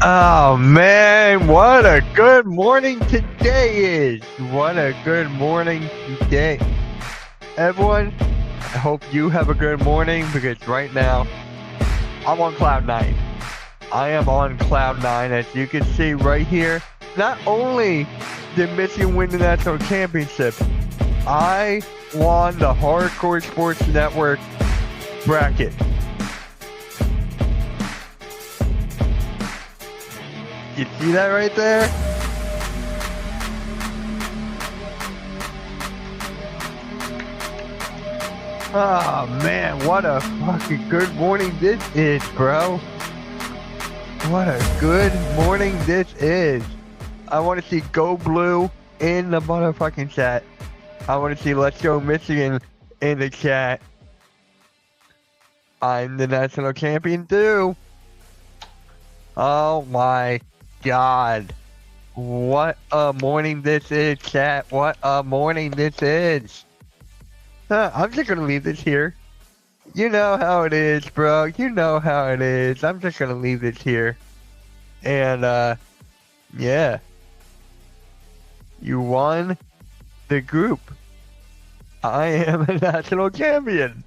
Oh man, what a good morning today is. What a good morning today. Everyone, I hope you have a good morning because right now I'm on cloud nine. I am on cloud nine, as you can see right here. Not only did Michigan win the national championship, I won the Hardcore Sports Network bracket. You see that right there? Oh man, what a fucking good morning this is, bro. What a good morning this is. I want to see Go Blue in the motherfucking chat. I want to see Let's Go Michigan in the chat. I'm the national champion too. Oh my god. What a morning this is, chat. What a morning this is. I'm just gonna leave this here. You know how it is, bro. You know how it is. I'm just gonna leave this here. And, yeah. You won the group. I am a national champion.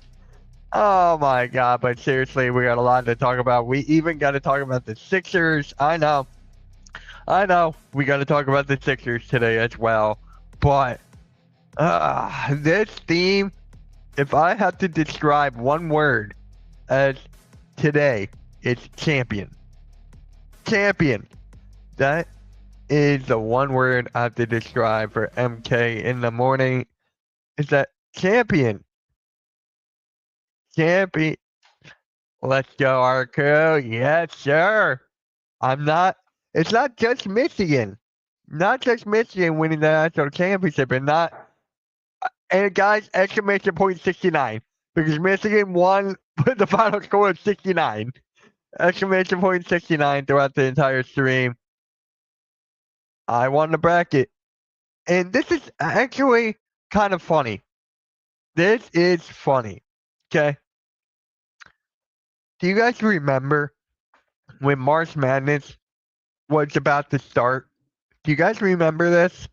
Oh my god, but seriously, we got a lot to talk about. We even got to talk about the Sixers. I know. We got to talk about the Sixers today as well. But, this team, if I have to describe one word as today, it's champion. Champion. That is the one word I have to describe for MK in the morning. Is that champion. Champion. Let's go, Arco. Yes, sir. It's not just Michigan. Not just Michigan winning the national championship and guys, exclamation point 69. Because Michigan won with the final score of 69. Exclamation point 69 throughout the entire stream. I won the bracket. And this is actually kind of funny. This is funny. Okay. Do you guys remember when March Madness was about to start? Do you guys remember this?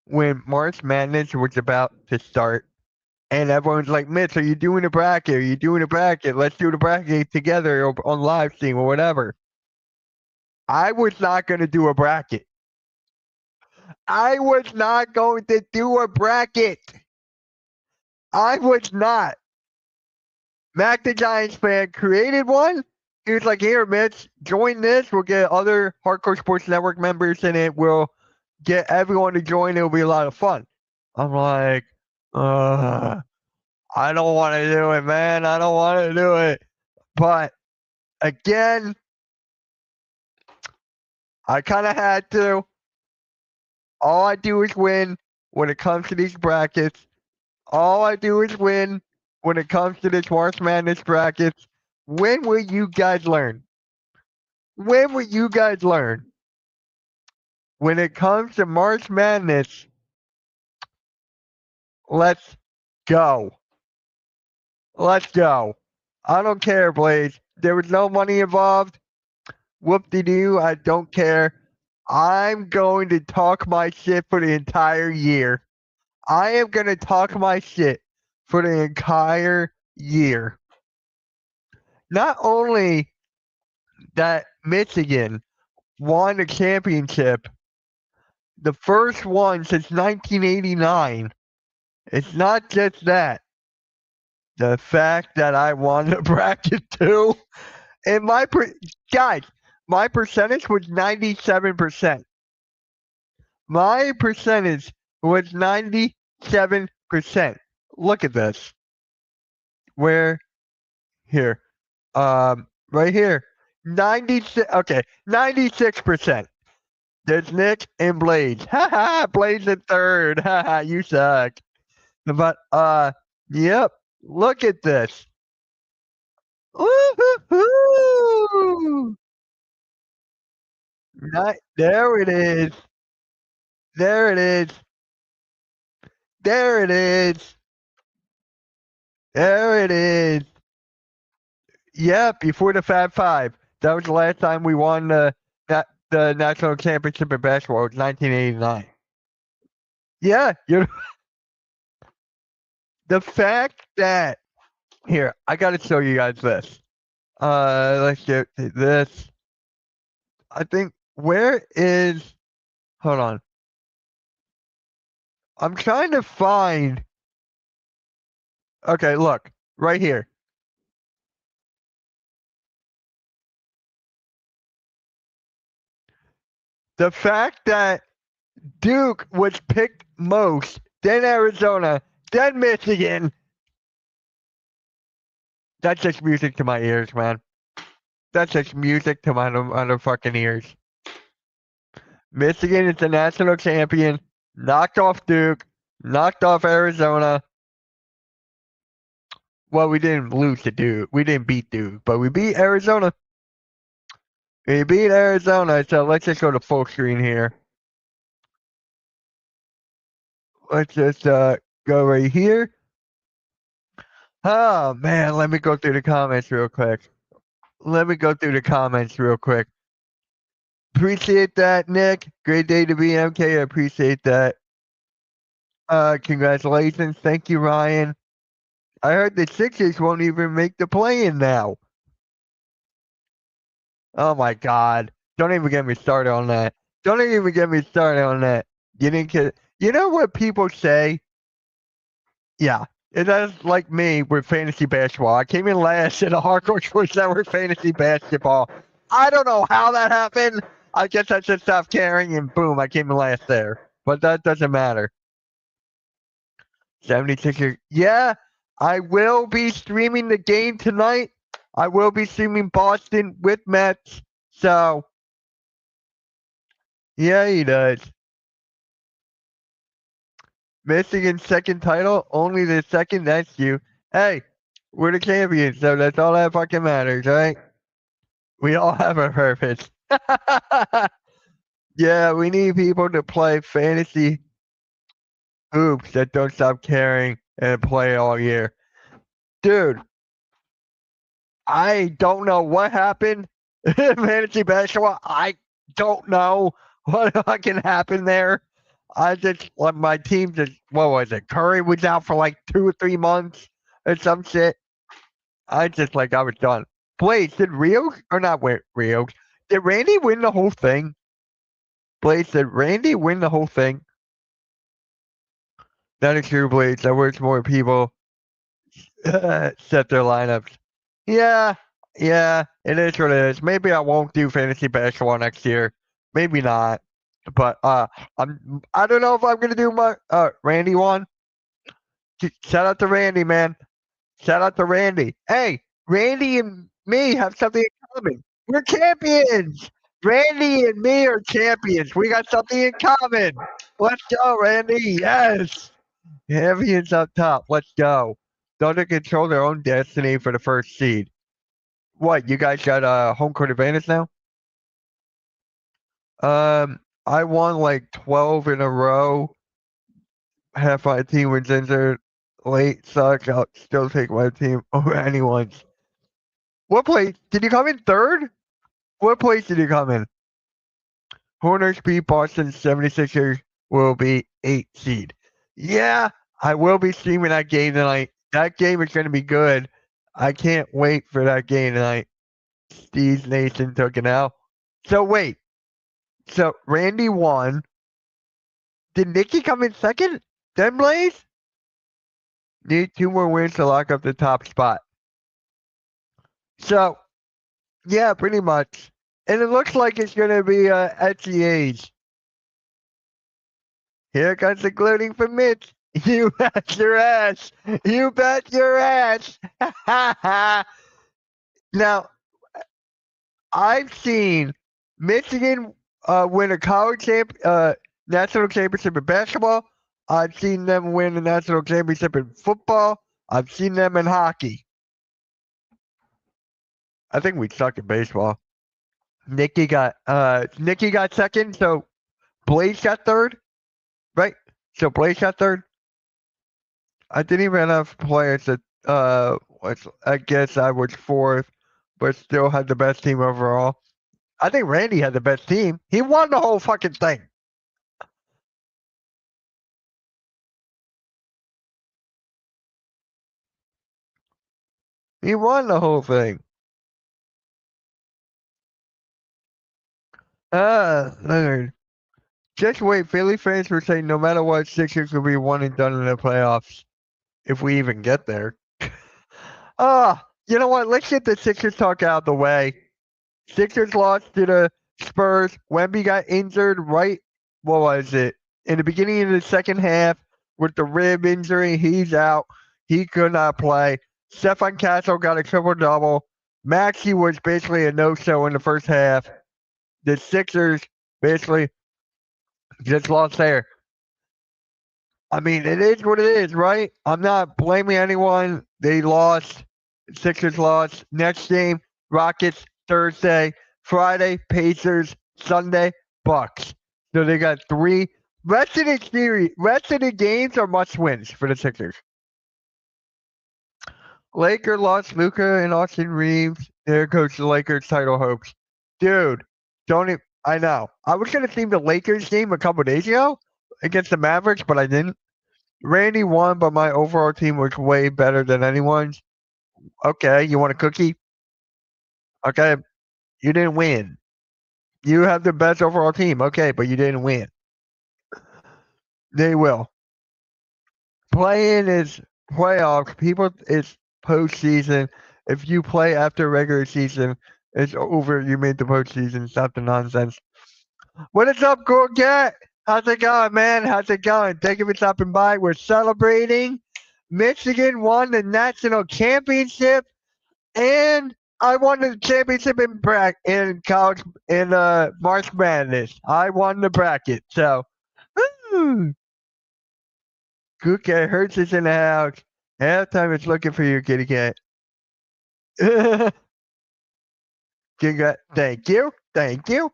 When March Madness was about to start, and everyone's like, Mitch, are you doing a bracket? Are you doing a bracket? Let's do the bracket together on live stream or whatever. I was not going to do a bracket. I was not going to do a bracket. I was not. Mac the Giants fan created one. He was like, here, Mitch, join this. We'll get other Hardcore Sports Network members in it. We'll get everyone to join. It'll be a lot of fun. I'm like, I don't want to do it, man. I don't want to do it. But again, I kind of had to. All I do is win when it comes to these brackets. All I do is win when it comes to this March Madness brackets. When will you guys learn? When will you guys learn? When it comes to March Madness, let's go. Let's go. I don't care, Blaze. There was no money involved. Whoop-de-doo, I don't care. I'm going to talk my shit for the entire year. I am going to talk my shit for the entire year. Not only that Michigan won the championship, the first one since 1989. It's not just that. The fact that I won the bracket too. And guys, my percentage was 97%. My percentage was 97%. Look at this. Where? Here. Right here. 96%. There's Nick and Blaze. Haha, Blaze in third. Haha, you suck. But, yep. Look at this. Woo-hoo-hoo! There it is. There it is. There it is. There it is. Yeah, before the Fab Five. That was the last time we won that the national championship in basketball was 1989. Yeah, you the fact that here I got to show you guys this. Let's get to this. I think where is? Hold on. I'm trying to find. Okay, look right here. The fact that Duke was picked most, then Arizona, then Michigan. That's just music to my ears, man. That's just music to my motherfucking ears. Michigan is the national champion, knocked off Duke, knocked off Arizona. Well, we didn't lose to Duke. We didn't beat Duke, but we beat Arizona. We beat Arizona, so let's just go to full screen here. Let's just go right here. Oh, man, let me go through the comments real quick. Appreciate that, Nick. Great day to be MK. I appreciate that. Congratulations. Thank you, Ryan. I heard the Sixers won't even make the play-in now. Oh my God! Don't even get me started on that. Don't even get me started on that. You didn't get. You know what people say? Yeah, that's like me with fantasy basketball. I came in last in a hardcore sports network fantasy basketball. I don't know how that happened. I guess I just stopped caring, and boom, I came in last there. But that doesn't matter. 76ers. Yeah, I will be streaming the game tonight. I will be streaming Boston with Mets. So, yeah, he does. Michigan's second title, only the second. That's you. Hey, we're the champions, so that's all that fucking matters, right? We all have a purpose. Yeah, we need people to play fantasy hoops that don't stop caring and play all year. Dude, I don't know what happened in fantasy basketball. I don't know what fucking happened there. I just like my team just what was it? Curry was out for like 2 or 3 months or some shit. I was done. Blaze, did Rio or not Rio? Did Randy win the whole thing? Blaze, did Randy win the whole thing? That is true, Blaze. I wish more people set their lineups. Yeah, yeah, it is what it is. Maybe I won't do fantasy basketball next year. Maybe not. But I don't know if I'm gonna do my Randy one. Shout out to Randy, man. Shout out to Randy. Hey, Randy and me have something in common. We're champions. Randy and me are champions. We got something in common. Let's go, Randy. Yes. Champions up top. Let's go. Don't they control their own destiny for the first seed? What, you guys got home court advantage now? I won like 12 in a row. Half my team was injured. Late sucks. I'll still take my team over anyone's. What place? Did you come in third? What place did you come in? Hornets beat Boston 76ers will be 8 seed. Yeah, I will be streaming that game tonight. That game is going to be good. I can't wait for that game tonight. Steve's Nation took it out. So wait. So Randy won. Did Nikki come in second? Then Blaze? Need 2 more wins to lock up the top spot. So, yeah, pretty much. And it looks like it's going to be SGA's. Here comes the gloating from Mitch. You bet your ass. You bet your ass. Now, I've seen Michigan win a national championship in basketball. I've seen them win a national championship in football. I've seen them in hockey. I think we suck at baseball. Nikki got second, so Blaze got third, right? So Blaze got third. I didn't even have enough players that I guess I was fourth, but still had the best team overall. I think Randy had the best team. He won the whole fucking thing. He won the whole thing. Leonard. Just wait. Philly fans were saying no matter what, Sixers will be one and done in the playoffs if we even get there. You know what? Let's get the Sixers talk out of the way. Sixers lost to the Spurs. Wemby got injured right, what was it? In the beginning of the second half with the rib injury. He's out. He could not play. Stefan Castle got a triple double. Maxey was basically a no-show in the first half. The Sixers basically just lost there. I mean, it is what it is, right? I'm not blaming anyone. They lost. Sixers lost. Next game, Rockets Thursday. Friday, Pacers. Sunday, Bucks. So they got three. Rest of the games are must wins for the Sixers. Laker lost Luka and Austin Reeves. There goes the Lakers title hopes. Dude, don't even, I know. I was gonna theme the Lakers game a couple days ago against the Mavericks, but I didn't. Randy won, but my overall team was way better than anyone's. Okay, you want a cookie? Okay, you didn't win. You have the best overall team. Okay, but you didn't win. They will. Playing is playoffs. People, it's postseason. If you play after regular season, it's over. You made the postseason. Stop the nonsense. What is up, Gorgat? How's it going, man? How's it going? Thank you for stopping by. We're celebrating. Michigan won the national championship, and I won the championship in college in March Madness. I won the bracket, so Good cat Hurts is in the house. Halftime is looking for you, kitty cat. Congrats. Thank you. Thank you.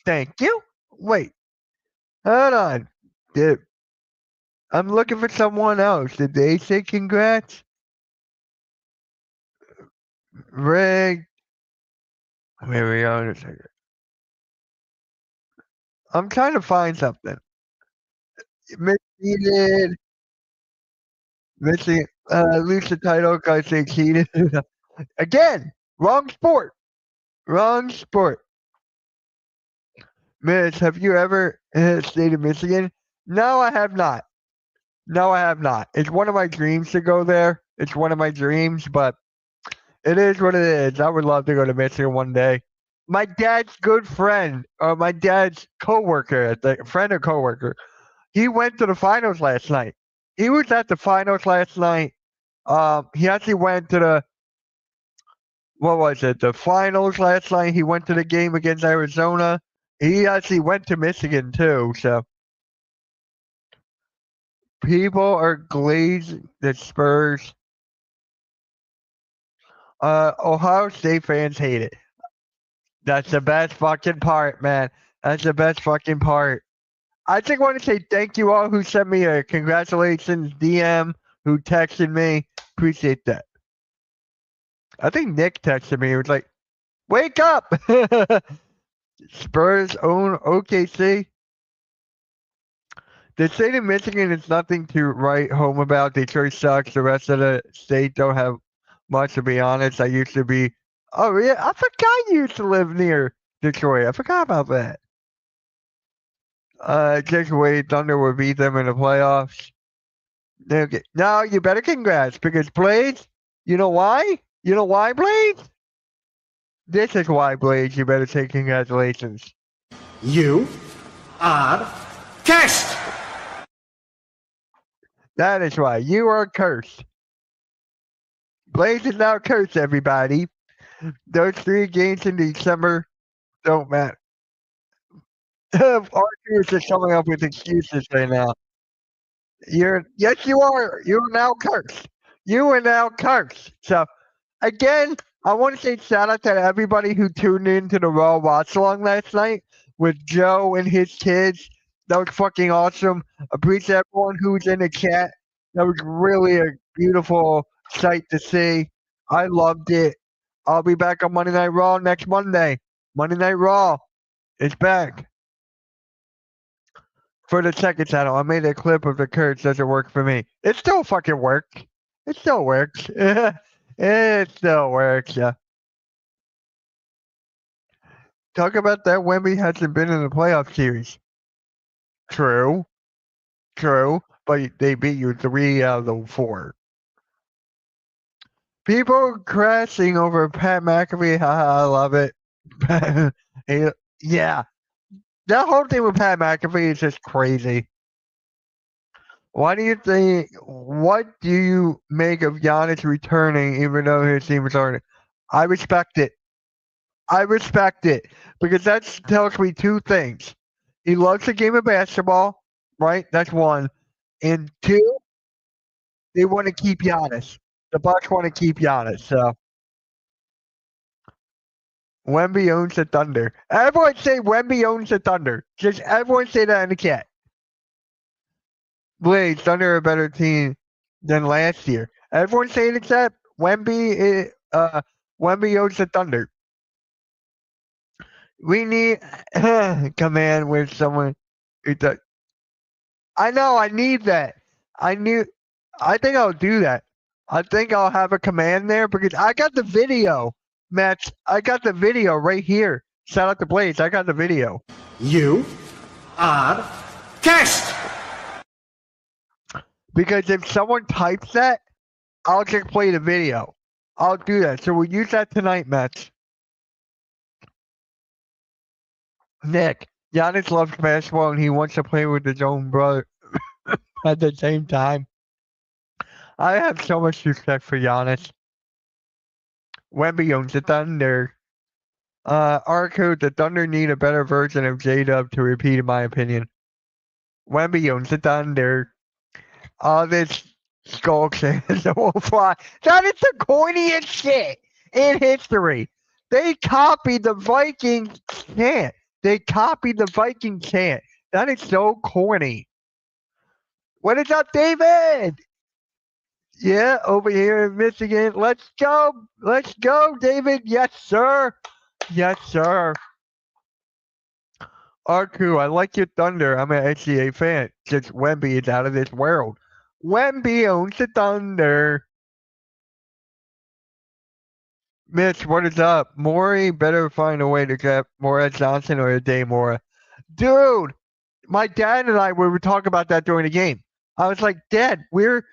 Thank you. Wait. Hold on. I'm looking for someone else. Did they say congrats? Rig. Here we go in a second. I'm trying to find something. Misseeded. Missing. Lose the title because they cheated. Again. Wrong sport. Wrong sport. Mitch, have you ever stayed in Michigan? No, I have not. No, I have not. It's one of my dreams to go there. It's one of my dreams, but it is what it is. I would love to go to Michigan one day. My dad's good friend, or my dad's coworker, friend or coworker, he went to the finals last night. He was at the finals last night. He actually went to the what was it? The finals last night. He went to the game against Arizona. He actually went to Michigan too. So people are glazing the Spurs. Ohio State fans hate it. That's the best fucking part, man. That's the best fucking part. I just want to say thank you all who sent me a congratulations DM, who texted me. Appreciate that. I think Nick texted me. He was like, wake up! Spurs own OKC. The state of Michigan is nothing to write home about. Detroit sucks. The rest of the state don't have much, to be honest. I used to be. Oh, yeah. I forgot you used to live near Detroit. I forgot about that. Just wait. Thunder will beat them in the playoffs. Okay. Now, you better congrats because Blades, you know why? You know why, Blades? This is why, Blades. You better say congratulations. You are cursed. That is why. You are cursed. Blades is now cursed, everybody. Those 3 games in December don't matter. Arthur is just coming up with excuses right now. Yes, you are. You are now cursed. You are now cursed. So, again, I want to say shout out to everybody who tuned in to the Raw watch along last night with Joe and his kids. That was fucking awesome. Appreciate everyone who's in the chat. That was really a beautiful sight to see. I loved it. I'll be back on Monday Night Raw next Monday. Monday Night Raw is back for the second channel. I made a clip of the Kurtz. Doesn't work for me. It still fucking works. It still works. It still works. Yeah. Talk about that. Wemby hasn't been in the playoff series. True. True. But they beat you 3 out of 4. People crashing over Pat McAfee. Haha, I love it. Yeah. That whole thing with Pat McAfee is just crazy. Why do you think? What do you make of Giannis returning, even though his team is already? I respect it. I respect it because that tells me 2 things. He loves the game of basketball, right? That's one, and two, they want to keep Giannis. The Bucks want to keep Giannis, so Wemby owns the Thunder. Everyone say Wemby owns the Thunder. Just everyone say that in the chat. Blades, Thunder are a better team than last year. Everyone say it except Wemby. Wemby owns the Thunder. We need command with someone. I know. I need that. I knew. I think I'll do that. I think I'll have a command there because I got the video, Matt. I got the video right here. Shout out to Blades. I got the video. You are cashed. Because if someone types that, I'll just play the video. I'll do that. So we'll use that tonight, Matt. Nick, Giannis loves basketball and he wants to play with his own brother at the same time. I have so much respect for Giannis. Wemby owns the Thunder. Arco, the Thunder need a better version of J-Dub to repeat, in my opinion. Wemby owns the Thunder. All this skull chant won't fly. That is the corniest shit in history. They copied the Viking chant. They copied the Viking chant. That is so corny. What is up, David? Yeah, over here in Michigan. Let's go. Let's go, David. Yes, sir. Yes, sir. Arku, I like your Thunder. I'm an HCA fan. Just Wemby is out of this world. Wemby owns the Thunder. Mitch, what is up? Maury better find a way to get Morris Johnson or a day Mora. Dude, my dad and I were talking about that during the game. I was like, Dad, we're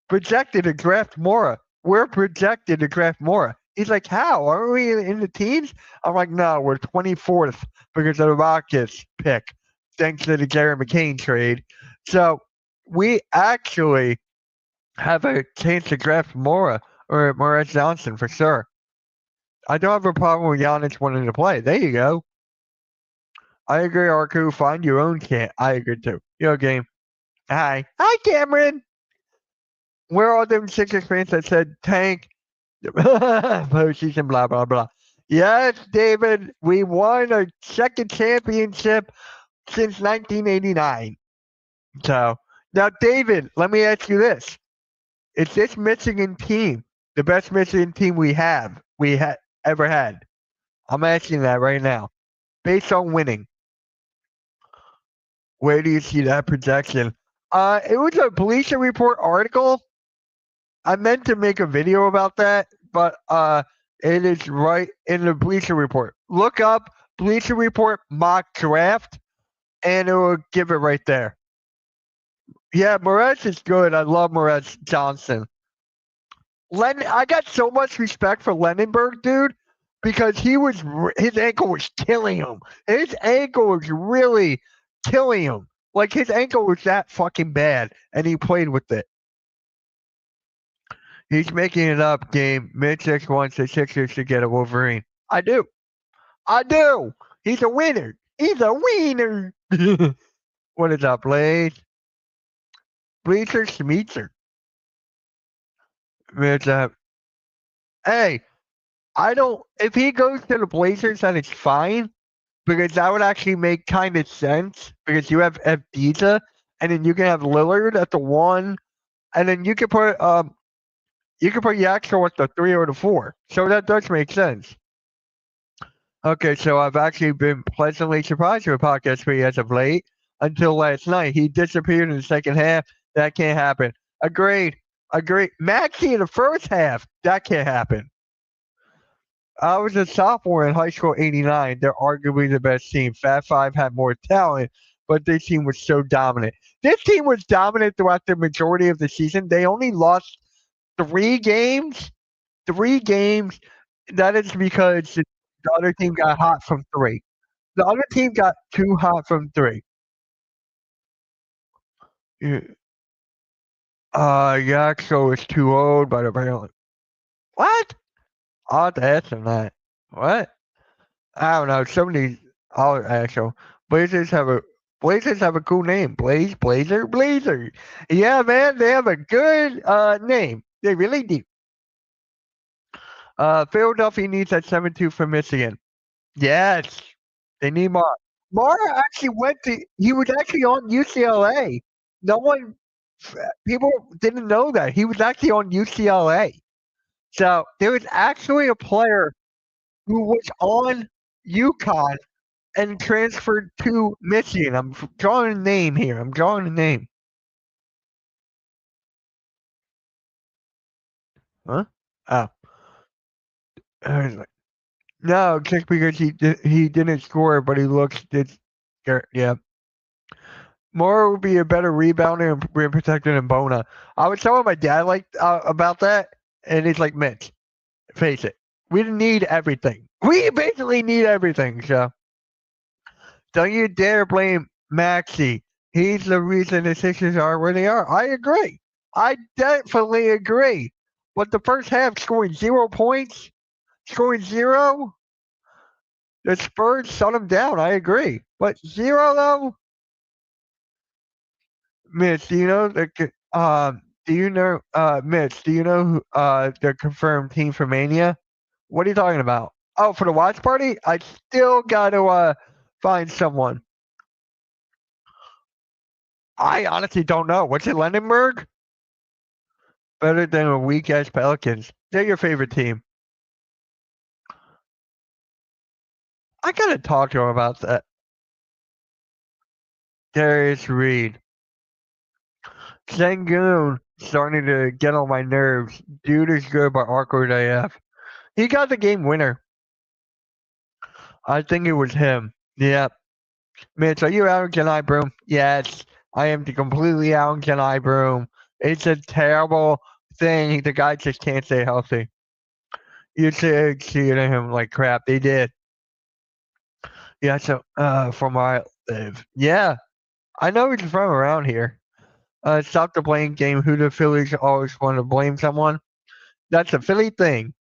projected to draft Mora. We're projected to draft Mora. He's like, how? Are we in the teens? I'm like, no, we're 24th because of the Rockets pick, thanks to the Gary McCain trade. So we actually have a chance to draft Mora or Morris Johnson for sure. I don't have a problem with Giannis wanting to play. There you go. I agree, Arku. Find your own chant. I agree too. Your game. Hi. Hi, Cameron. Where are them Sixers fans that said tank postseason, blah, blah, blah? Yes, David, we won a second championship since 1989. So, now, David, let me ask you this. Is this Michigan team the best Michigan team we ever had? I'm asking that right now. Based on winning. Where do you see that projection? It was a Bleacher Report article. I meant to make a video about that, but it is right in the Bleacher Report. Look up Bleacher Report mock draft, and it will give it right there. Yeah, Morez is good. I love Morez Johnson. I got so much respect for Lenenberg, dude, because his ankle was killing him. His ankle was really killing him. Like his ankle was that fucking bad, and he played with it. He's making it up, game. Mitch wants the Sixers to get a Wolverine. I do. He's a winner. He's a wiener. What is up, Blaze? Bleacher Schmeetzer. Mitch, hey, if he goes to the Blazers, then it's fine. Because that would actually make kind of sense. Because you have Evdiza, and then you can have Lillard at the 1, and then you can put Yaxel at the 3 or the 4. So that does make sense. Okay, so I've actually been pleasantly surprised with Podcast 3 as of late until last night. He disappeared in the second half. That can't happen. Agreed. Agreed. Maxie in the first half. That can't happen. I was a sophomore in high school '89. They're arguably the best team. Fat Five had more talent, but this team was so dominant. This team was dominant throughout the majority of the season. They only lost 3 games. 3 games. That is because the other team got hot from three. The other team got too hot from three. Yeah. Yaxo is too old, but apparently. What? I'll have to ask him that. What? I don't know. Somebody. I'll ask him. Blazers have a. Blazers have a cool name. Blazer. Yeah, man, they have a good name. They really do. Philadelphia needs that 7-2 from Michigan. Yes, they need Mar. Mara actually went to. He was actually on UCLA. No one, people didn't know that he was actually on UCLA. So there was actually a player who was on UConn and transferred to Michigan. I'm drawing a name here. I'm drawing a name. Huh? Oh, no, just because he didn't score, but he looks did. Yeah. Moore would be a better rebounder and rim protector than Bona. I was telling my dad like about that, and he's like, Mitch, face it, we need everything. We basically need everything. So don't you dare blame Maxi. He's the reason the Sixers are where they are. I agree. I definitely agree. But the first half scoring 0 points, scoring zero, the Spurs shut them down. I agree. But zero though, Mitch, do you know Mitch, do you know who, the confirmed team for Mania? What are you talking about? Oh, for the watch party? I still got to find someone. I honestly don't know. What's it, Lindenberg? Better than a weak ass Pelicans. They're your favorite team. I gotta talk to him about that. Darius Reed. Sengun starting to get on my nerves. Dude is good, but awkward AF. He got the game winner. I think it was him. Yeah. Mitch, are you Alan Kenai Broom? Yes, I am completely Alan Kenai Broom. It's a terrible thing. The guy just can't stay healthy. You should see him like crap. They did. Yeah, so from where I live. Yeah, I know he's from around here. Stop the blame game. Who the Phillies always want to blame someone. That's a Philly thing.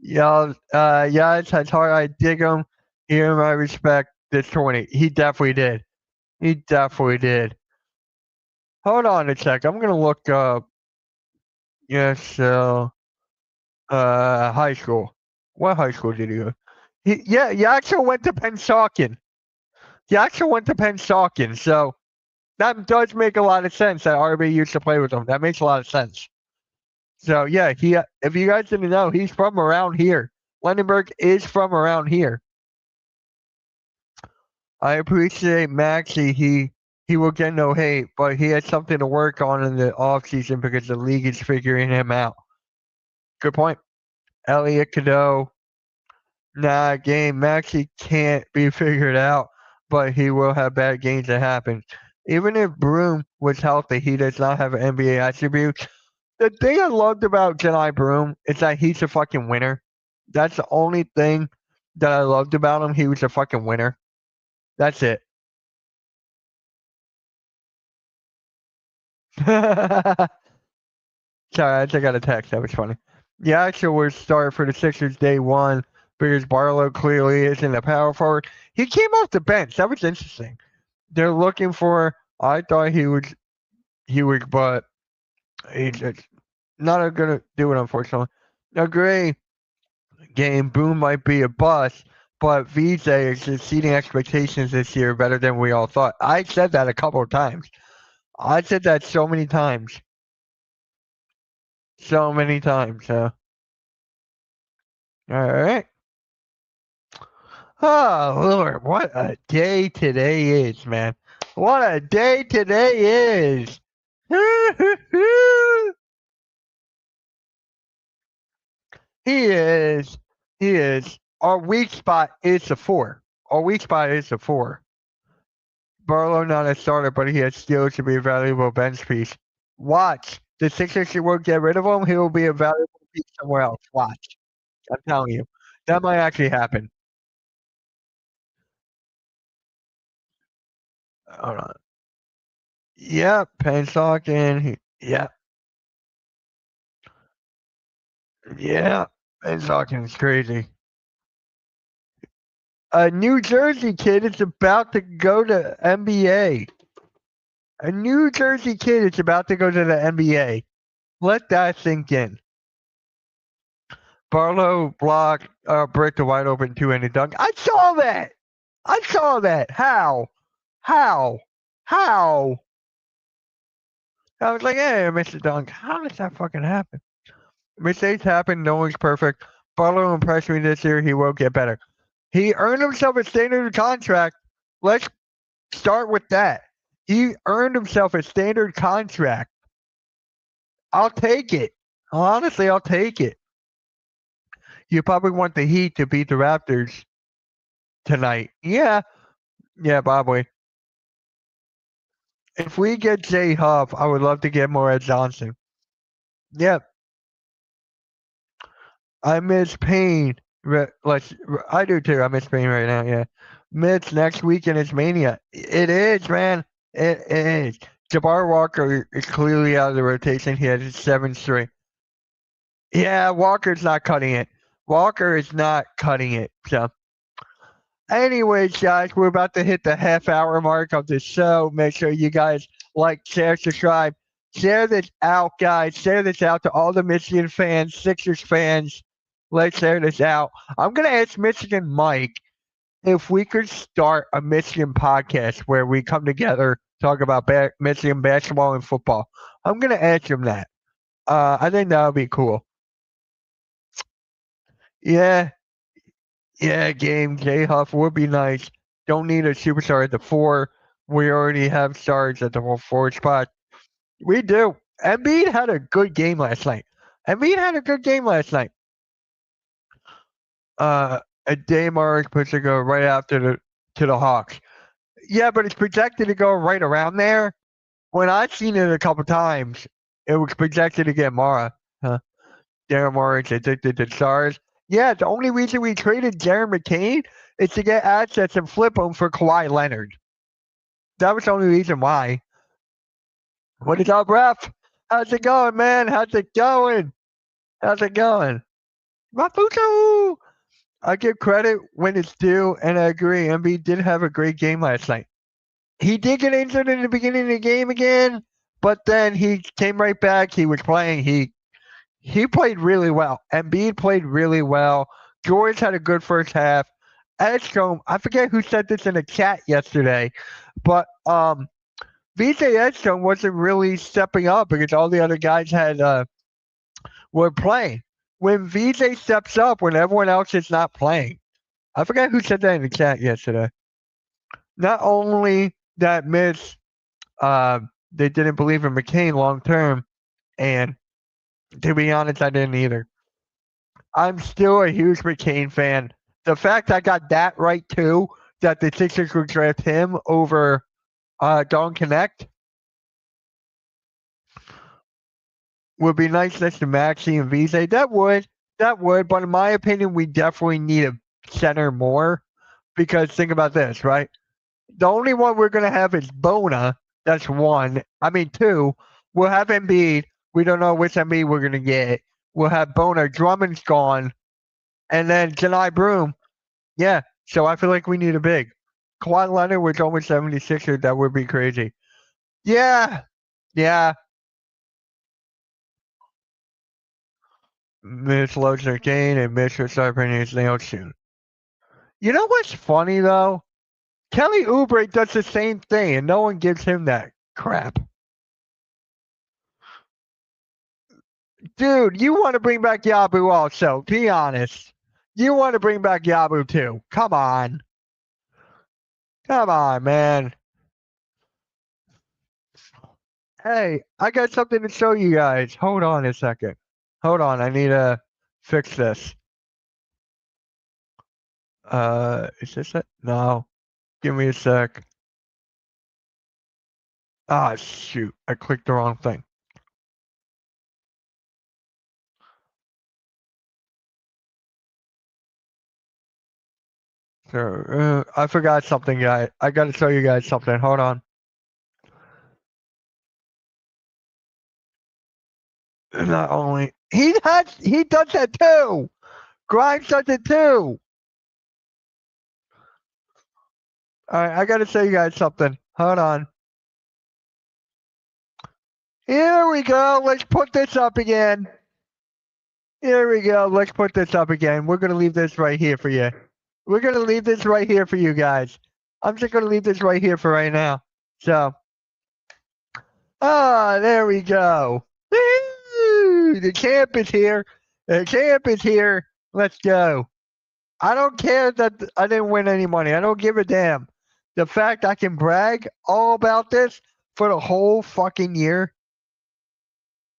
Yeah, yeah, it's hard. I dig him. Here, my respect. This 20. He definitely did. He definitely did. Hold on a sec. I'm gonna look up. Yes, so high school. What high school did he go? Yeah, he actually went to Pennsauken. He actually went to Pennsauken. So that does make a lot of sense. That RB used to play with him. That makes a lot of sense. So yeah, he. If you guys didn't know, he's from around here. Lindenberg is from around here. I appreciate Maxie. He will get no hate, but he has something to work on in the offseason because the league is figuring him out. Good point. Elliot Cadeau. Nah, game Maxie can't be figured out, but he will have bad games that happen. Even if Broom was healthy, he does not have an NBA attribute. The thing I loved about Jedi Broom is that he's a fucking winner. That's the only thing that I loved about him. He was a fucking winner. That's it. Sorry, I just got a text. That was funny. The actual was start for the Sixers day one because Barlow clearly isn't a power forward. He came off the bench. That was interesting. They're looking for. I thought he was, but he's just not gonna do it. Unfortunately, a great game. Boom might be a bust, but VJ is exceeding expectations this year better than we all thought. I said that a couple of times. I said that so many times. So many times. All right. Oh, Lord, what a day today is, man. What a day today is. He is. He is. Our weak spot is the 4. Our weak spot is the 4. Barlow not a starter, but he has skills to be a valuable bench piece. Watch. The Sixers won't get rid of him. He will be a valuable piece somewhere else. Watch. I'm telling you. That might actually happen. Hold on. Yep. Pensock. Yep. Yeah. Pensock is crazy. A New Jersey kid is about to go to NBA. A New Jersey kid is about to go to the NBA. Let that sink in. Barlow blocked brick to wide open 2-handed dunk. I saw that. I saw that. How? How? How? I was like, hey, I missed the dunk. How does that fucking happen? Mistakes happen. No one's perfect. Barlow impressed me this year. He will get better. He earned himself a standard contract. Let's start with that. He earned himself a standard contract. I'll take it. Honestly, I'll take it. You probably want the Heat to beat the Raptors tonight. Yeah, probably. If we get Jay Huff, I would love to get Morad Johnson. Yep, I miss Payne. I do too. I miss Payne right now. Yeah, Mitch next weekend is Mania. It is, man. It is. Jabbar Walker is clearly out of the rotation. He has his 7 straight. Yeah, Walker's not cutting it. Walker is not cutting it. So, anyways, guys, we're about to hit the half-hour mark of the show. Make sure you guys like, share, subscribe. Share this out, guys. Share this out to all the Michigan fans, Sixers fans. Let's share this out. I'm going to ask Michigan Mike if we could start a Michigan podcast where we come together, talk about Michigan basketball and football. I'm going to ask him that. I think that would be cool. Yeah, game. J Huff would be nice. Don't need a superstar at the 4. We already have stars at the 4 spot. We do. Embiid had a good game last night. A Damar puts to go right after the Hawks. Yeah, but it's projected to go right around there. When I've seen it a couple times, it was projected to get Mara. Darren Morris addicted to stars. Yeah, the only reason we traded Jaron McCain is to get assets and flip them for Kawhi Leonard. That was the only reason why. What is up, ref? How's it going, man? How's it going? Mafuto! I give credit when it's due, and I agree. Embiid did have a great game last night. He did get injured in the beginning of the game again, but then he came right back. He was playing. He played really well. Embiid played really well. George had a good first half. Edstrom, I forget who said this in the chat yesterday, but VJ Edstrom wasn't really stepping up because all the other guys were playing. When VJ steps up, when everyone else is not playing, I forget who said that in the chat yesterday. Not only that they didn't believe in McCain long term, and to be honest, I didn't either. I'm still a huge McCain fan. The fact I got that right too, that the Sixers would draft him over Don Connect, would be nice next to Maxey and VJ. That would. But in my opinion, we definitely need a center more. Because think about this, right? The only one we're gonna have is Bona. That's 1. I mean 2. We'll have Embiid. We don't know which Embiid we're gonna get. We'll have Bona. Drummond's gone, and then Janai Broom. Yeah. So I feel like we need a big. Kawhi Leonard was almost 76er. That would be crazy. Yeah. Mitch loads their gain and Mitch will start painting his nails soon. You know what's funny though? Kelly Oubre does the same thing and no one gives him that crap. Dude, you want to bring back Yabu also. Be honest. You want to bring back Yabu too. Come on. Come on, man. Hey, I got something to show you guys. Hold on a second. Hold on, I need to fix this. Is this it? No. Give me a sec. Ah, shoot. I clicked the wrong thing. So, I forgot something, guys. I gotta show you guys something. Hold on. Not only he does that too. Grimes does it too. All right, I gotta show you guys something. Hold on. Here we go. Let's put this up again. Here we go. Let's put this up again. We're gonna leave this right here for you. We're gonna leave this right here for you guys. I'm just gonna leave this right here for right now. So, there we go. Woo! The champ is here. The champ is here. Let's go. I don't care that I didn't win any money. I don't give a damn. The fact I can brag all about this for the whole fucking year.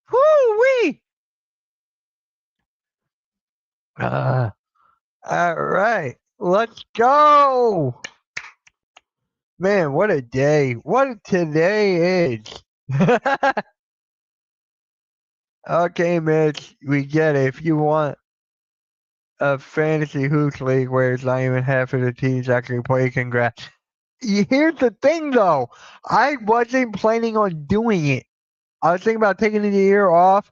Woo-wee! All right. Let's go. Man, what a day. What today is. Okay, Mitch, we get it. If you want a fantasy hoops league where it's not even half of the teams actually play, congrats. Here's the thing, though. I wasn't planning on doing it. I was thinking about taking the year off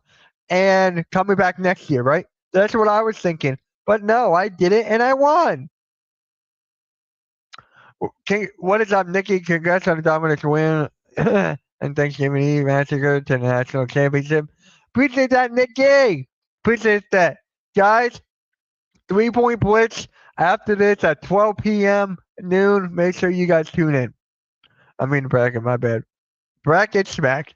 and coming back next year, right? That's what I was thinking. But no, I did it and I won. What is up, Nikki? Congrats on the dominant win and Thanksgiving Eve massacre to the national championship. Appreciate that, Nikki. Appreciate that. Guys, 3-point blitz after this at 12 p.m. noon. Make sure you guys tune in. I mean bracket, my bad. Bracket smack.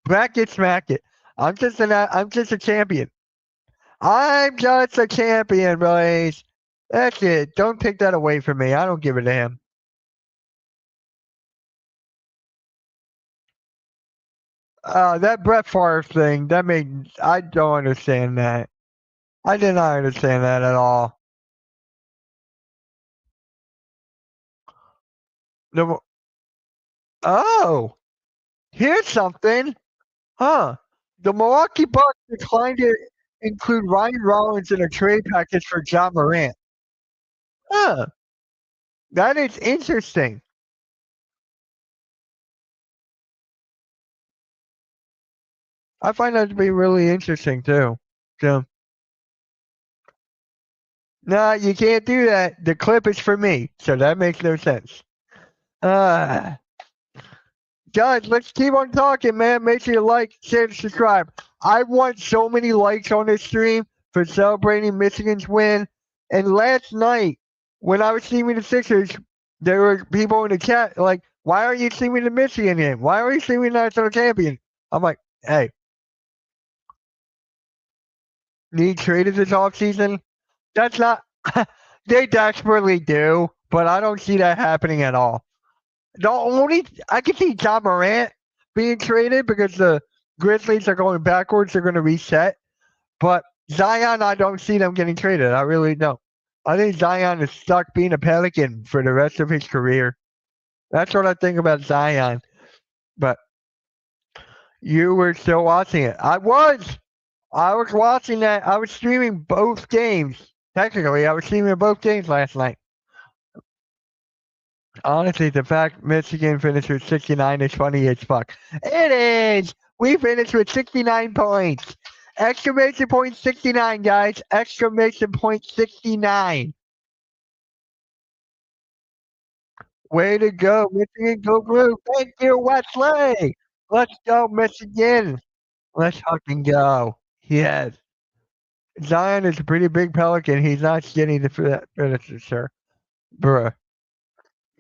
Bracket smack it. I'm just a champion. I'm just a champion, boys. That's it. Don't take that away from me. I don't give a damn. That Brett Favre thing, I don't understand that. I did not understand that at all. The, oh, here's something. Huh. The Milwaukee Bucks declined to include Ryan Rollins in a trade package for John Morant. Huh. That is interesting. I find that to be really interesting too. So, no, you can't do that. The clip is for me, so that makes no sense. Uh, Guys, let's keep on talking, man. Make sure you like, share, and subscribe. I want so many likes on this stream for celebrating Michigan's win. And last night, when I was streaming the Sixers, there were people in the chat like, "Why are you streaming the Michigan game? Why are you streaming national champion?" I'm like, "Hey, need traded this offseason? That's not." They desperately do, but I don't see that happening at all. The only I can see John Morant being traded because the Grizzlies are going backwards. They're going to reset. But Zion, I don't see them getting traded. I really don't. I think Zion is stuck being a Pelican for the rest of his career. That's what I think about Zion. But you were still watching it. I was. I was watching that. I was streaming both games. Technically, I was streaming both games last night. Honestly, the fact Michigan finished with 69 is funny as fuck. It is! We finished with 69 points. Exclamation point 69, guys. Exclamation point 69. Way to go, Michigan. Go blue. Thank you, Wesley. Let's go, Michigan. Let's fucking go. Yes. Zion is a pretty big pelican. He's not skinny for that finisher, sir. Bruh.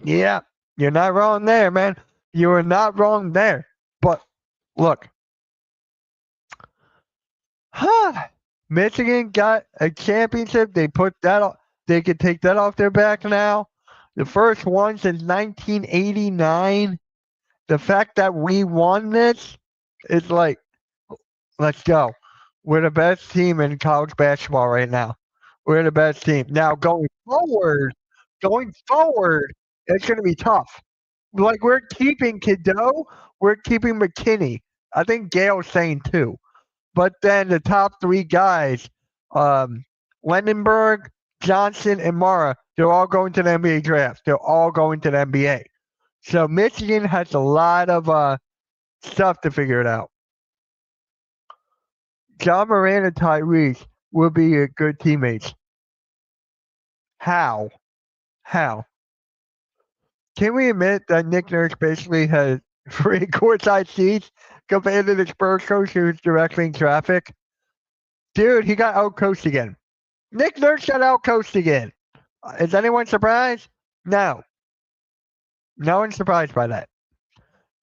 Yeah, you're not wrong there, man. You are not wrong there. But look, huh? Michigan got a championship. They put that. They could take that off their back now. The first one since 1989. The fact that we won this is like, let's go. We're the best team in college basketball right now. We're the best team. Now going forward, it's going to be tough. Like we're keeping Kiddo, we're keeping McKinney. I think Gail's saying too. But then the top three guys, um, Lendenberg, Johnson, and Mara, they're all going to the NBA draft. They're all going to the NBA. So Michigan has a lot of stuff to figure it out. John Moran and Tyrese will be a good teammates. How? How? Can we admit that Nick Nurse basically has free courtside seats compared to the Spurs coach who's directing traffic? Dude, he got outcoached again. Nick Nurse got outcoached again. Is anyone surprised? No. No one's surprised by that.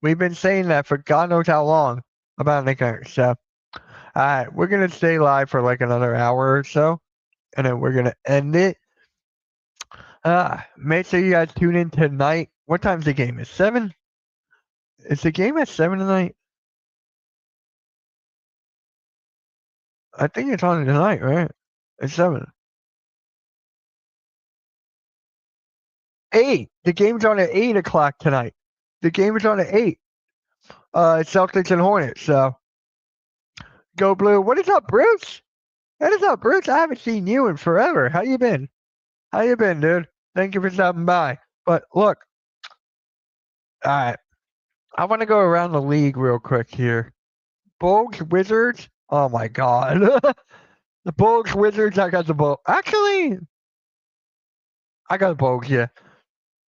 We've been saying that for God knows how long about Nick Nurse. So, alright, we're going to stay live for like another hour or so, and then we're going to end it. Make sure you guys tune in tonight. What time's the game? It's 7? Is the game at 7 tonight? I think it's on tonight, right? It's 7. 8. The game's on at 8 o'clock tonight. The game is on at 8. Celtics and Hornets. So go blue. What is up, Bruce? What is up, Bruce? I haven't seen you in forever. How you been? How you been, dude? Thank you for stopping by. But look, all right. I want to go around the league real quick here. Bulls, Wizards. Oh my God. The Bulls, Wizards. I got the Bulls. Actually, I got the Bulls. Yeah.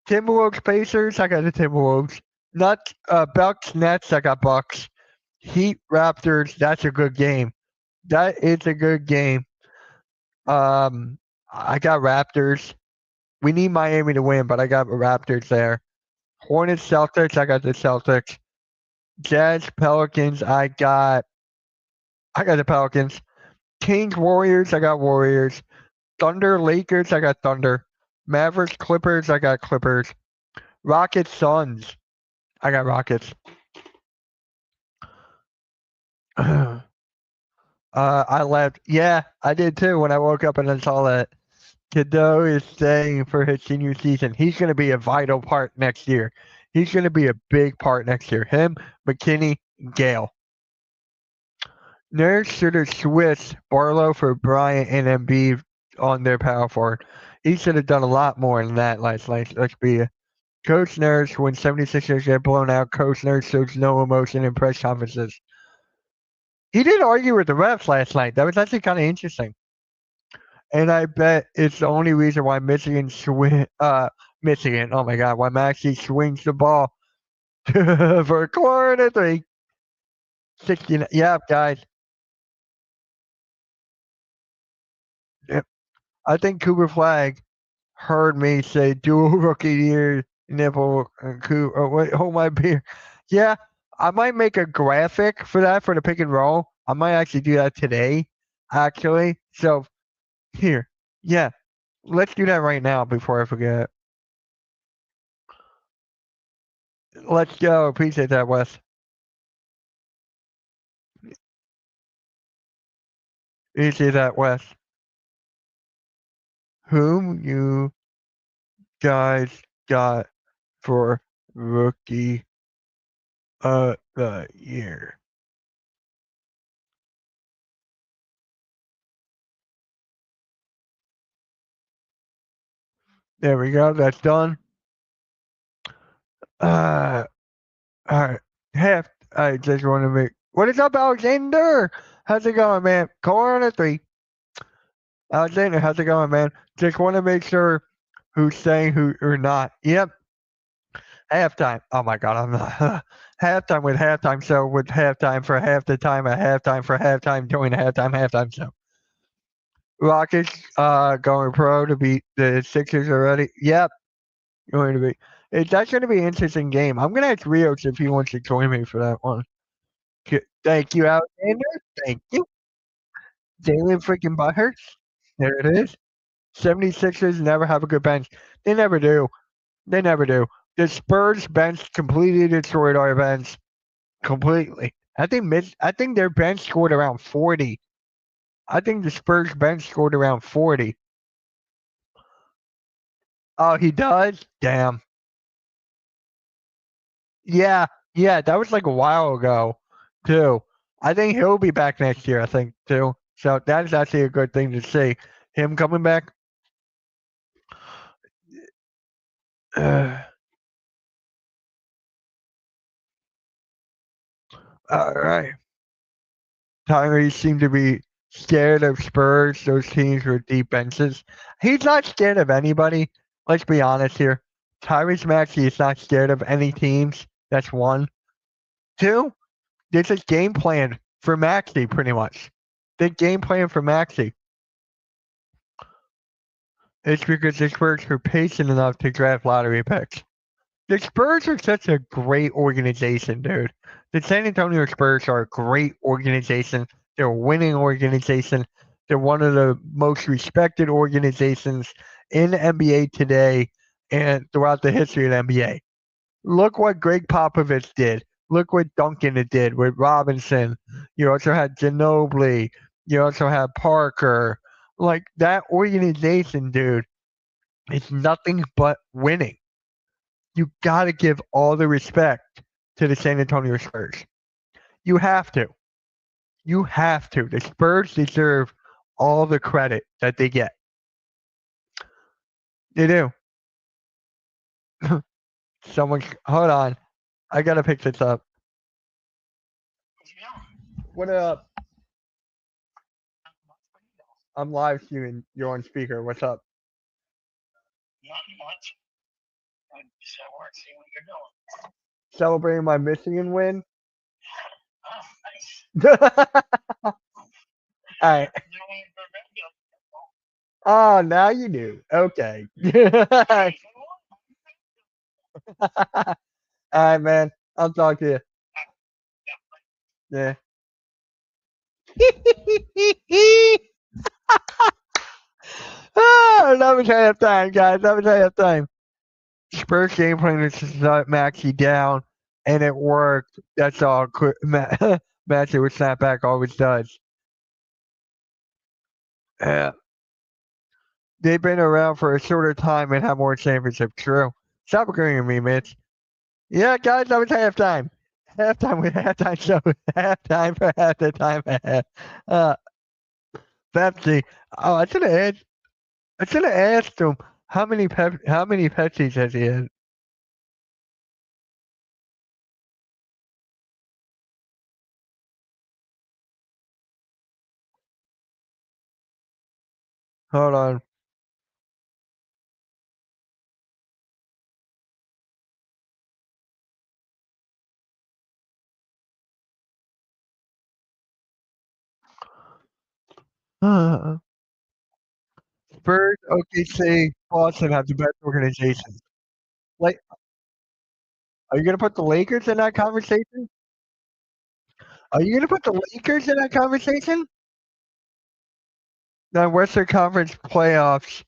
Timberwolves, Pacers. I got the Timberwolves. Nuts, Bucks, Nets. I got Bucks. Heat, Raptors. That's a good game. That is a good game. I got Raptors. We need Miami to win, but I got Raptors there. Hornets, Celtics. I got the Celtics. Jazz, Pelicans. I got the Pelicans. Kings, Warriors. I got Warriors. Thunder, Lakers. I got Thunder. Mavericks, Clippers. I got Clippers. Rockets, Suns. I got Rockets. I left. Yeah, I did too when I woke up and I saw that Kiddo is staying for his senior season. He's going to be a vital part next year. He's going to be a big part next year. Him, McKinney, Gale. Nurse should have switched Barlow for Bryant and Embiid on their power forward. He should have done a lot more than that last night. Let's be Coach Nurse, when 76ers get blown out, Coach Nurse shows no emotion in press conferences. He did argue with the refs last night. That was actually kind of interesting. And I bet it's the only reason why Michigan, oh my God, why Maxey swings the ball for a corner 3. 69. Yeah, guys. Yep. I think Cooper Flag heard me say dual rookie year nipple and wait, hold my beer. Yeah, I might make a graphic for that for the pick and roll. I might actually do that today, actually. So here, yeah, let's do that right now before I forget. Let's go. Appreciate that, Wes. Appreciate that, Wes. Whom you guys got for rookie of the year? There we go. That's done. All right. I just want to make. What is up, Alexander? How's it going, man? Corner 3. Alexander, how's it going, man? Just want to make sure who's saying who or not. Yep. Halftime. Oh my God, I'm not. Halftime with halftime show with halftime for half the time, a halftime for halftime during the halftime show. Rockets going pro to beat the Sixers already. Yep. Going to be. That's going to be an interesting game. I'm going to ask Rios if he wants to join me for that one. Thank you, Alexander. Thank you. Jalen freaking Butters. There it is. 76ers never have a good bench. They never do. They never do. The Spurs bench completely destroyed our bench. Completely. I think their bench scored around 40. I think the Spurs bench scored around 40. Oh, he does? Damn. Yeah, yeah, that was like a while ago, too. I think he'll be back next year, I think, too. So that is actually a good thing to see. Him coming back. All right. Tyree seemed to be scared of Spurs, those teams with deep benches. He's not scared of anybody. Let's be honest here. Tyrese Maxey is not scared of any teams. That's one. Two, there's a game plan for Maxey, pretty much. The game plan for Maxey. It's because the Spurs were patient enough to draft lottery picks. The Spurs are such a great organization, dude. The San Antonio Spurs are a great organization. They're a winning organization. They're one of the most respected organizations in the NBA today and throughout the history of the NBA. Look what Greg Popovich did. Look what Duncan did with Robinson. You also had Ginobili. You also had Parker. Like that organization, dude, is nothing but winning. You got to give all the respect to the San Antonio Spurs. You have to. You have to. The Spurs deserve all the credit that they get. They do. Someone, hold on. I gotta pick this up. What up? I'm live streaming. You're on speaker. What's up? Not much. I'm just at work, seeing what you're doing. Celebrating my Michigan win. Oh, nice. All right. You don't even remember. Oh, now you do. Okay. All right, man. I'll talk to you. Yeah. Oh, that was halftime, guys. That was halftime. Spurs game plan is to shut Maxey down, and it worked. That's all. Maxey with snapback always does. Yeah. They've been around for a shorter time and have more championships. True. Stop agreeing with me, Mitch. Yeah, guys, that was halftime. Halftime with halftime show. Halftime for half the time. Uh, Pepsi. Oh, I should have asked him how many Pepsis has he had? Hold on. Spurs, OKC, Boston have the best organizations. Like, are you gonna put the Lakers in that conversation? Are you gonna put the Lakers in that conversation? The Western Conference playoffs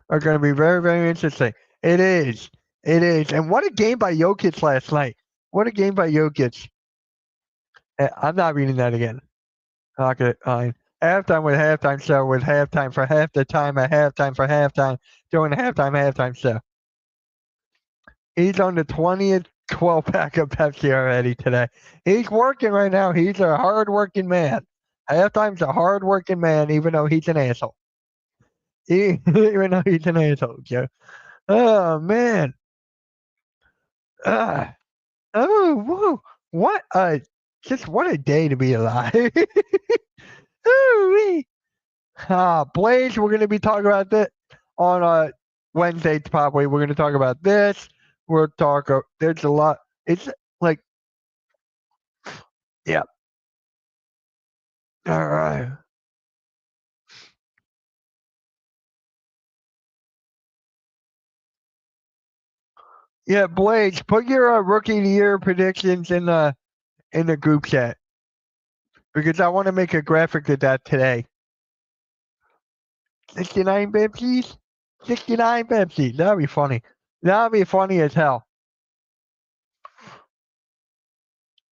are gonna be very, very interesting. It is. It is. And what a game by Jokic last night. What a game by Jokic. I'm not reading that again. Okay, fine. Halftime with halftime show with halftime for half the time, a halftime for halftime, doing a halftime show. He's on the 20th 12 pack of Pepsi already today. He's working right now. He's a hard working man. Halftime's a hard working man, even though he's an asshole. Even though he's an asshole, Joe. Oh man. Uh, oh whoa. What a just what a day to be alive. Ooh-wee. Blaze, we're gonna be talking about that on Wednesday probably. We're gonna talk about this. We'll talk there's a lot. It's like yeah. All right. Yeah, Blaze, put your rookie of the year predictions in the group chat because I want to make a graphic of that today. 69 Pepsis? 69 Pepsi. That'd be funny. That'd be funny as hell.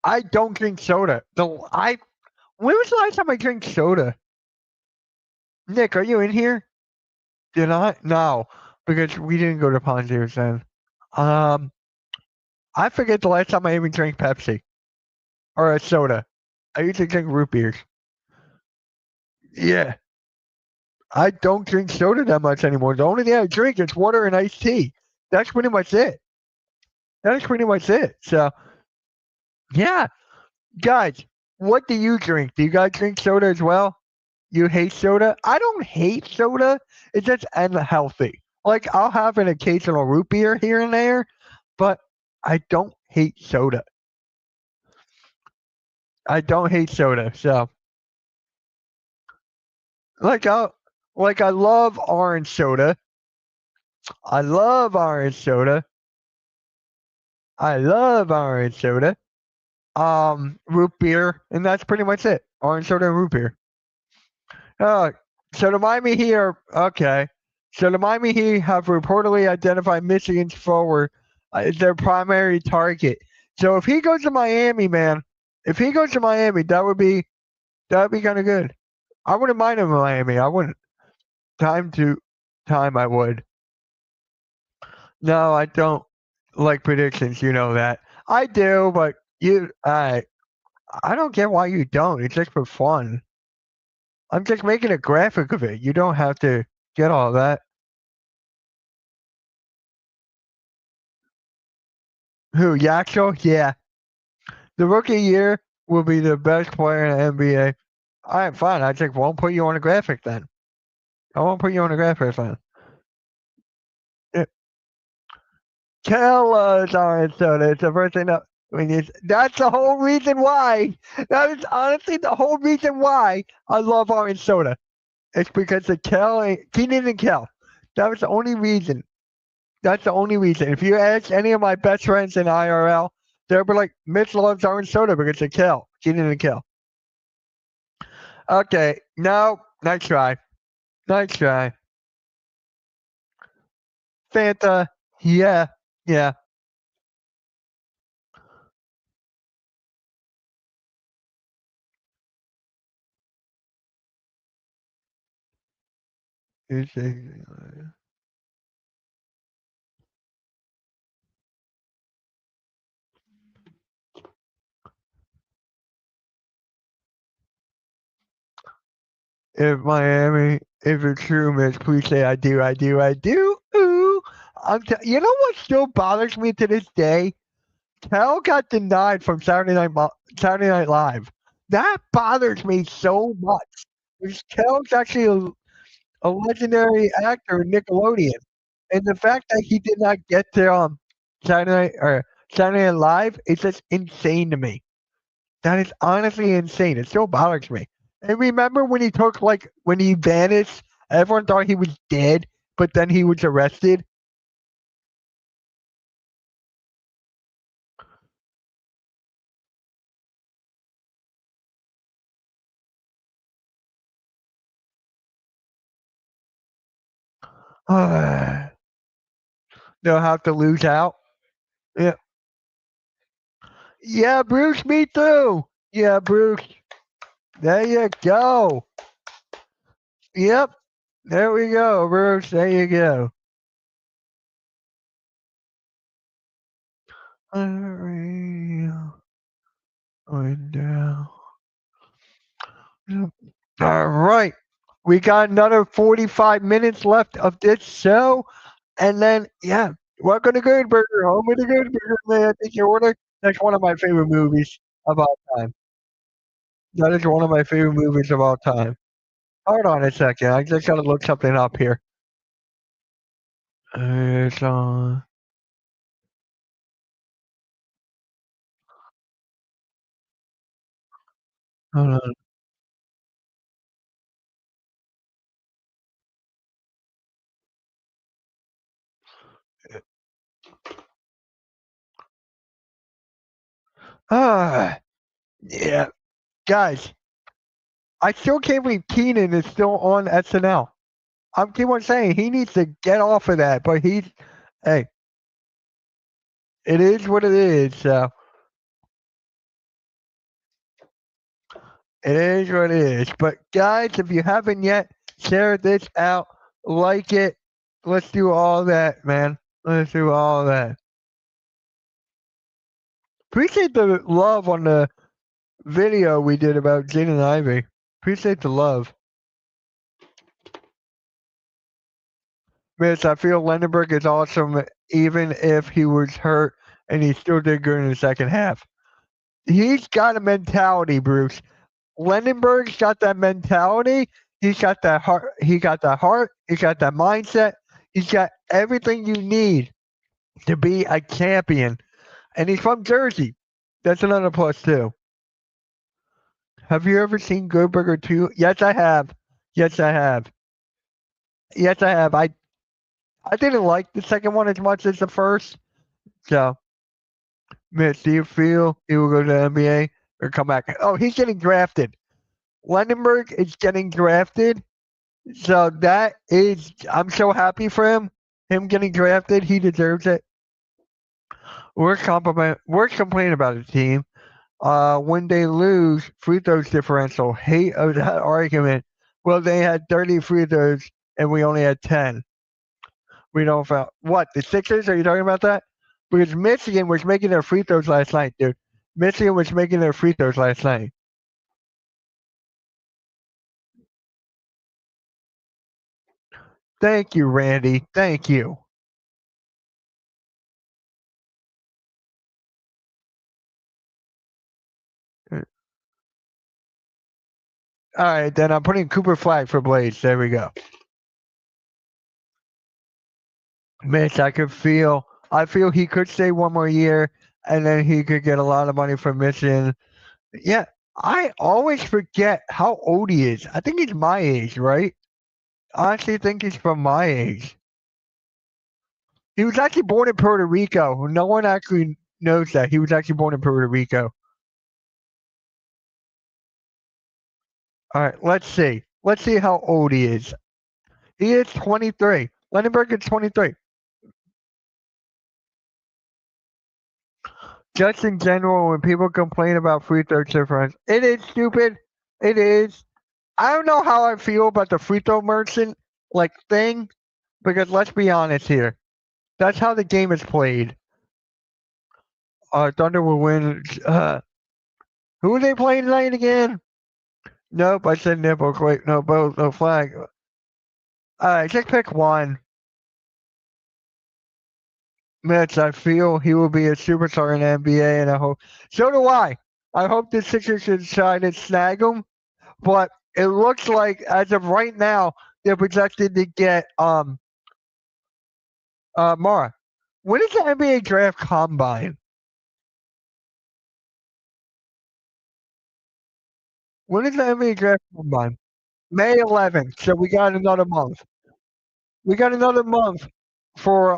I don't drink soda. When was the last time I drank soda? Nick, are you in here? Did I? No, because we didn't go to Ponziers then. Um, I forget the last time I even drank Pepsi or a soda. I used to drink root beers. Yeah, I don't drink soda that much anymore. The only thing I drink is water and iced tea. That's pretty much it. That's pretty much it. So, yeah, guys, what do you drink? Do you guys drink soda as well? You hate soda? I don't hate soda. It's just unhealthy. Like I'll have an occasional root beer here and there, but I don't hate soda. I don't hate soda. So like I love orange soda. I love orange soda. I love orange soda. Root beer, and that's pretty much it. Orange soda and root beer. Uh, so the Miami Heat are okay. So the Miami Heat have reportedly identified Michigan's forward as their primary target. So if he goes to Miami, man, if he goes to Miami, that'd be kind of good. I wouldn't mind him in Miami. I wouldn't. Time to time, I would. No, I don't like predictions. You know that. I do, but I don't get why you don't. It's just for fun. I'm just making a graphic of it. You don't have to get all that. Who, Yaxel? Yeah. The rookie year will be the best player in the NBA. All right, fine. I just won't put you on a graphic then. I won't put you on a graphic then. Yeah. Tell us, Orange Soda. It's the first thing that that's the whole reason why. That is honestly the whole reason why I love Orange Soda. It's because of Keenan and Kel. That was the only reason. That's the only reason. If you ask any of my best friends in IRL, they'll be like, Mitch loves orange soda because of Kel. Keenan and Kel. Okay, no, nice try. Nice try. Fanta, yeah, yeah. If Miami, if it's true, Mitch, please say I do, I do, I do. Ooh. You know what still bothers me to this day? Cal got denied from Saturday Night Live. That bothers me so much. Because Kel's actually a legendary actor in Nickelodeon, and the fact that he did not get to Saturday Night Live is just insane to me. That is honestly insane. It still bothers me. And remember when when he vanished, everyone thought he was dead, but then he was arrested. They'll have to lose out. Yeah, yeah, Bruce. Me too. Yeah, Bruce. There you go. Yep. There we go, Bruce. There you go. Unreal. Window. Yep. All right. We got another 45 minutes left of this show. And then, yeah, welcome to Good Burger. Home with the Good Burger, man. Take your order. That's one of my favorite movies of all time. That is one of my favorite movies of all time. Hold on a second. I just got to look something up here. It's on. Hold on. Ah, yeah. Guys, I still can't believe Keenan is still on SNL. I'm keep on saying he needs to get off of that, but hey, it is what it is. So it is what it is. But guys, if you haven't yet, share this out, like it. Let's do all that, man. Let's do all that. Appreciate the love on the video we did about Jane and Ivy. Appreciate the love. Mitch, I feel Lendenberg is awesome even if he was hurt and he still did good in the second half. He's got a mentality, Bruce. Lendenberg's got that mentality. He's got that heart. He got that heart. He's got that mindset. He's got everything you need to be a champion. And he's from Jersey. That's another plus too. Have you ever seen Good Burger 2? Yes, I have. Yes, I have. Yes, I have. I didn't like the second one as much as the first. So, Mitch, do you feel he will go to the NBA or come back? Oh, he's getting drafted. Lendenberg is getting drafted. So that is, I'm so happy for him. Him getting drafted, he deserves it. We're complaining about the team. When they lose, free throws differential. Hate of that argument. Well, they had 30 free throws and we only had 10. We don't foul. What, the Sixers? Are you talking about that? Because Michigan was making their free throws last night, dude. Michigan was making their free throws last night. Thank you, Randy. Thank you. All right, then I'm putting Cooper Flag for Blades. There we go. Mitch, I feel he could stay one more year and then he could get a lot of money from Michigan. Yeah, I always forget how old he is. I think he's my age, right? I actually think he's from my age. He was actually born in Puerto Rico. No one actually knows that. He was actually born in Puerto Rico. All right, let's see. Let's see how old he is. He is 23. Lendenberg is 23. Just in general, when people complain about free throw difference, it is stupid. It is. I don't know how I feel about the free throw merchant thing because let's be honest here. That's how the game is played. Thunder will win. Who are they playing tonight again? Nope, I said nipple. Wait, no, both, no flag. All right, just pick one. Mitch, I feel he will be a superstar in the NBA, and I hope. So do I. I hope the Sixers can try to snag him, but it looks like as of right now they're projected to get Mara. When is the NBA draft combine? When is the NBA draft combine? May 11th. So we got another month. We got another month for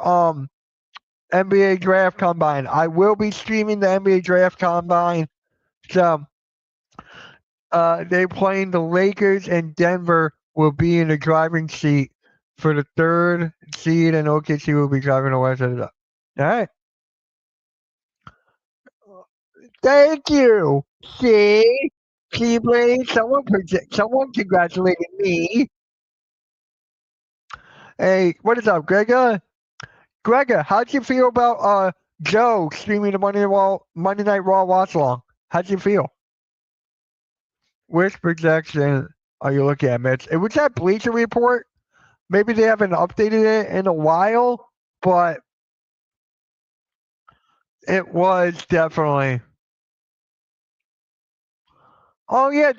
NBA draft combine. I will be streaming the NBA draft combine. So they playing the Lakers and Denver will be in the driving seat for the third seed, and OKC will be driving the West. All right. Thank you. See, Blade. Someone congratulated me. Hey, what is up, Gregor? Gregor, how'd you feel about Joe streaming the Monday Night Raw watch along? How'd you feel? Which projection are you looking at, Mitch? It was that Bleacher Report. Maybe they haven't updated it in a while, but it was definitely. Oh yeah,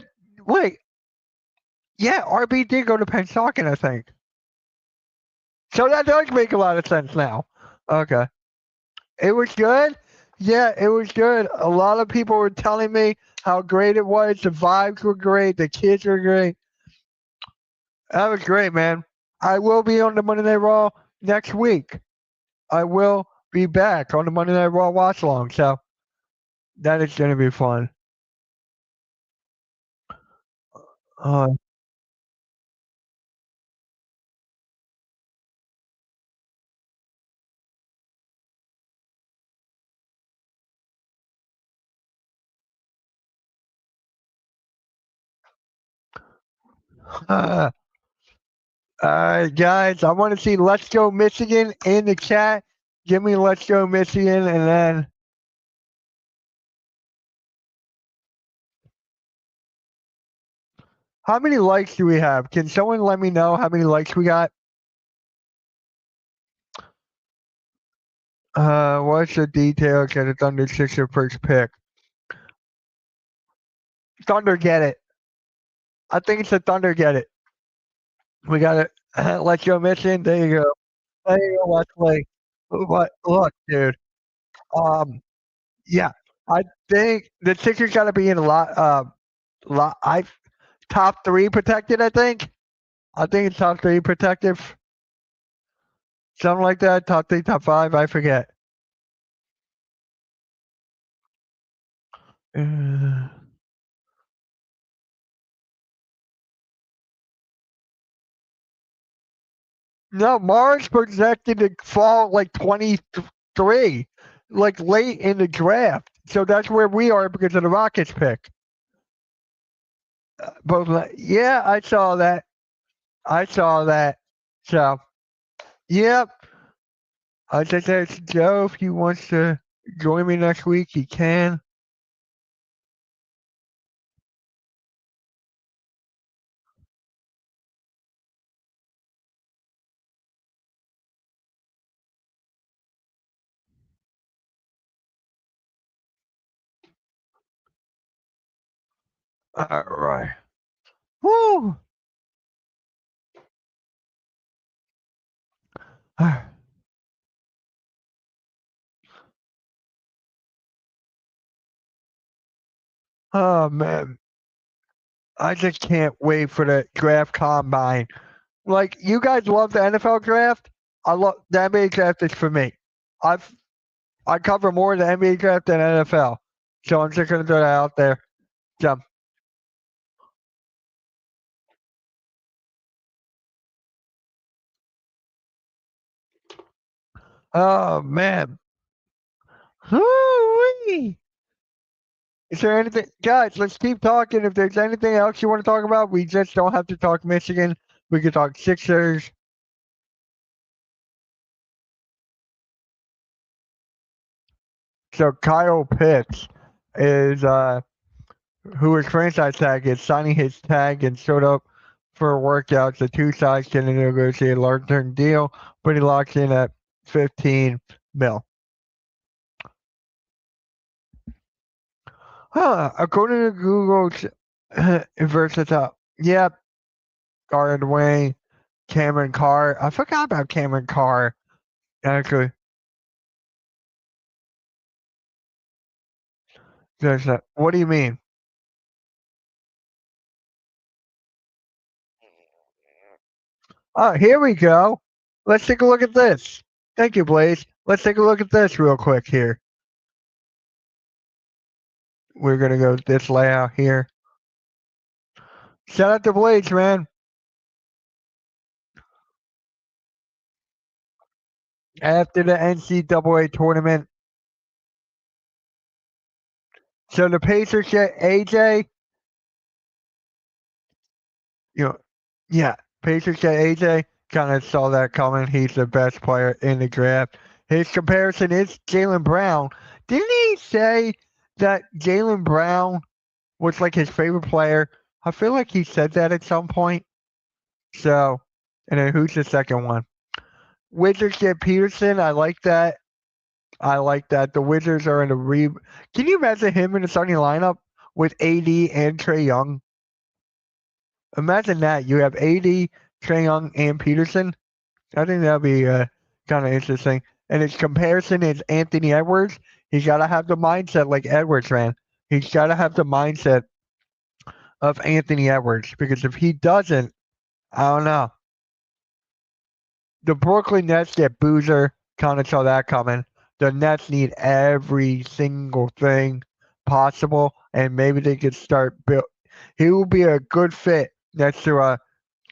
wait, yeah, RB did go to Pennsauken, I think. So that does make a lot of sense now. Okay, it was good. Yeah, it was good. A lot of people were telling me how great it was. The vibes were great. The kids were great. That was great, man. I will be on the Monday Night Raw next week. I will be back on the Monday Night Raw watch along. So that is going to be fun. Uh, All right, guys. I want to see Let's Go Michigan in the chat. Give me Let's Go Michigan, and then how many likes do we have? Can someone let me know how many likes we got? What's the detail? Get a Thunder Sixer first pick. Thunder get it. I think it's the Thunder get it. We got it. Let's go Michigan. There you go. There you go, Wesley. What? Look, dude. Um, yeah, I think the Sixers got to be in a lot. I top three protected. I think it's top three protective, something like that. Top three, top five. I forget. Uh, no, Mars projected to fall like 23, like late in the draft. So that's where we are because of the Rockets pick. But yeah, I saw that. I saw that. So, yep. I think that's Joe. If he wants to join me next week, he can. All right. Woo. Oh man, I just can't wait for the draft combine. Like you guys love the NFL draft. I love the NBA draft is for me. I've I cover more of the NBA draft than NFL, so I'm just gonna throw that out there. So, oh man, Woo-wee. Is there anything, guys? Let's keep talking. If there's anything else you want to talk about, we just don't have to talk Michigan. We could talk Sixers. So Kyle Pitts is who his franchise tag is, signing his tag and showed up for workouts. The two sides can negotiate a long-term deal, but he locks in at 15 mil. Huh? According to Google's versatile, yep. Guard Wayne, Cameron Carr. I forgot about Cameron Carr. Actually, what do you mean? Oh, here we go. Let's take a look at this. Thank you, Blaze. Let's take a look at this real quick here. We're gonna go this layout here. Shout out to Blaze, man. After the NCAA tournament, so the Pacers get AJ. You know, yeah, Pacers get AJ. Kind of saw that coming. He's the best player in the draft. His comparison is Jalen Brown. Didn't he say that Jalen Brown was like his favorite player? I feel like he said that at some point. So, and then who's the second one? Wizards get Peterson. I like that. I like that. The Wizards are in a re. Can you imagine him in the starting lineup with AD and Trey Young? Imagine that. You have AD, Trey Young, and Peterson. I think that'd be kind of interesting. And his comparison is Anthony Edwards. He's got to have the mindset like Edwards, man. He's got to have the mindset of Anthony Edwards because if he doesn't, I don't know. The Brooklyn Nets get Boozer. Kind of saw that coming. The Nets need every single thing possible, and maybe they could start build. He will be a good fit next to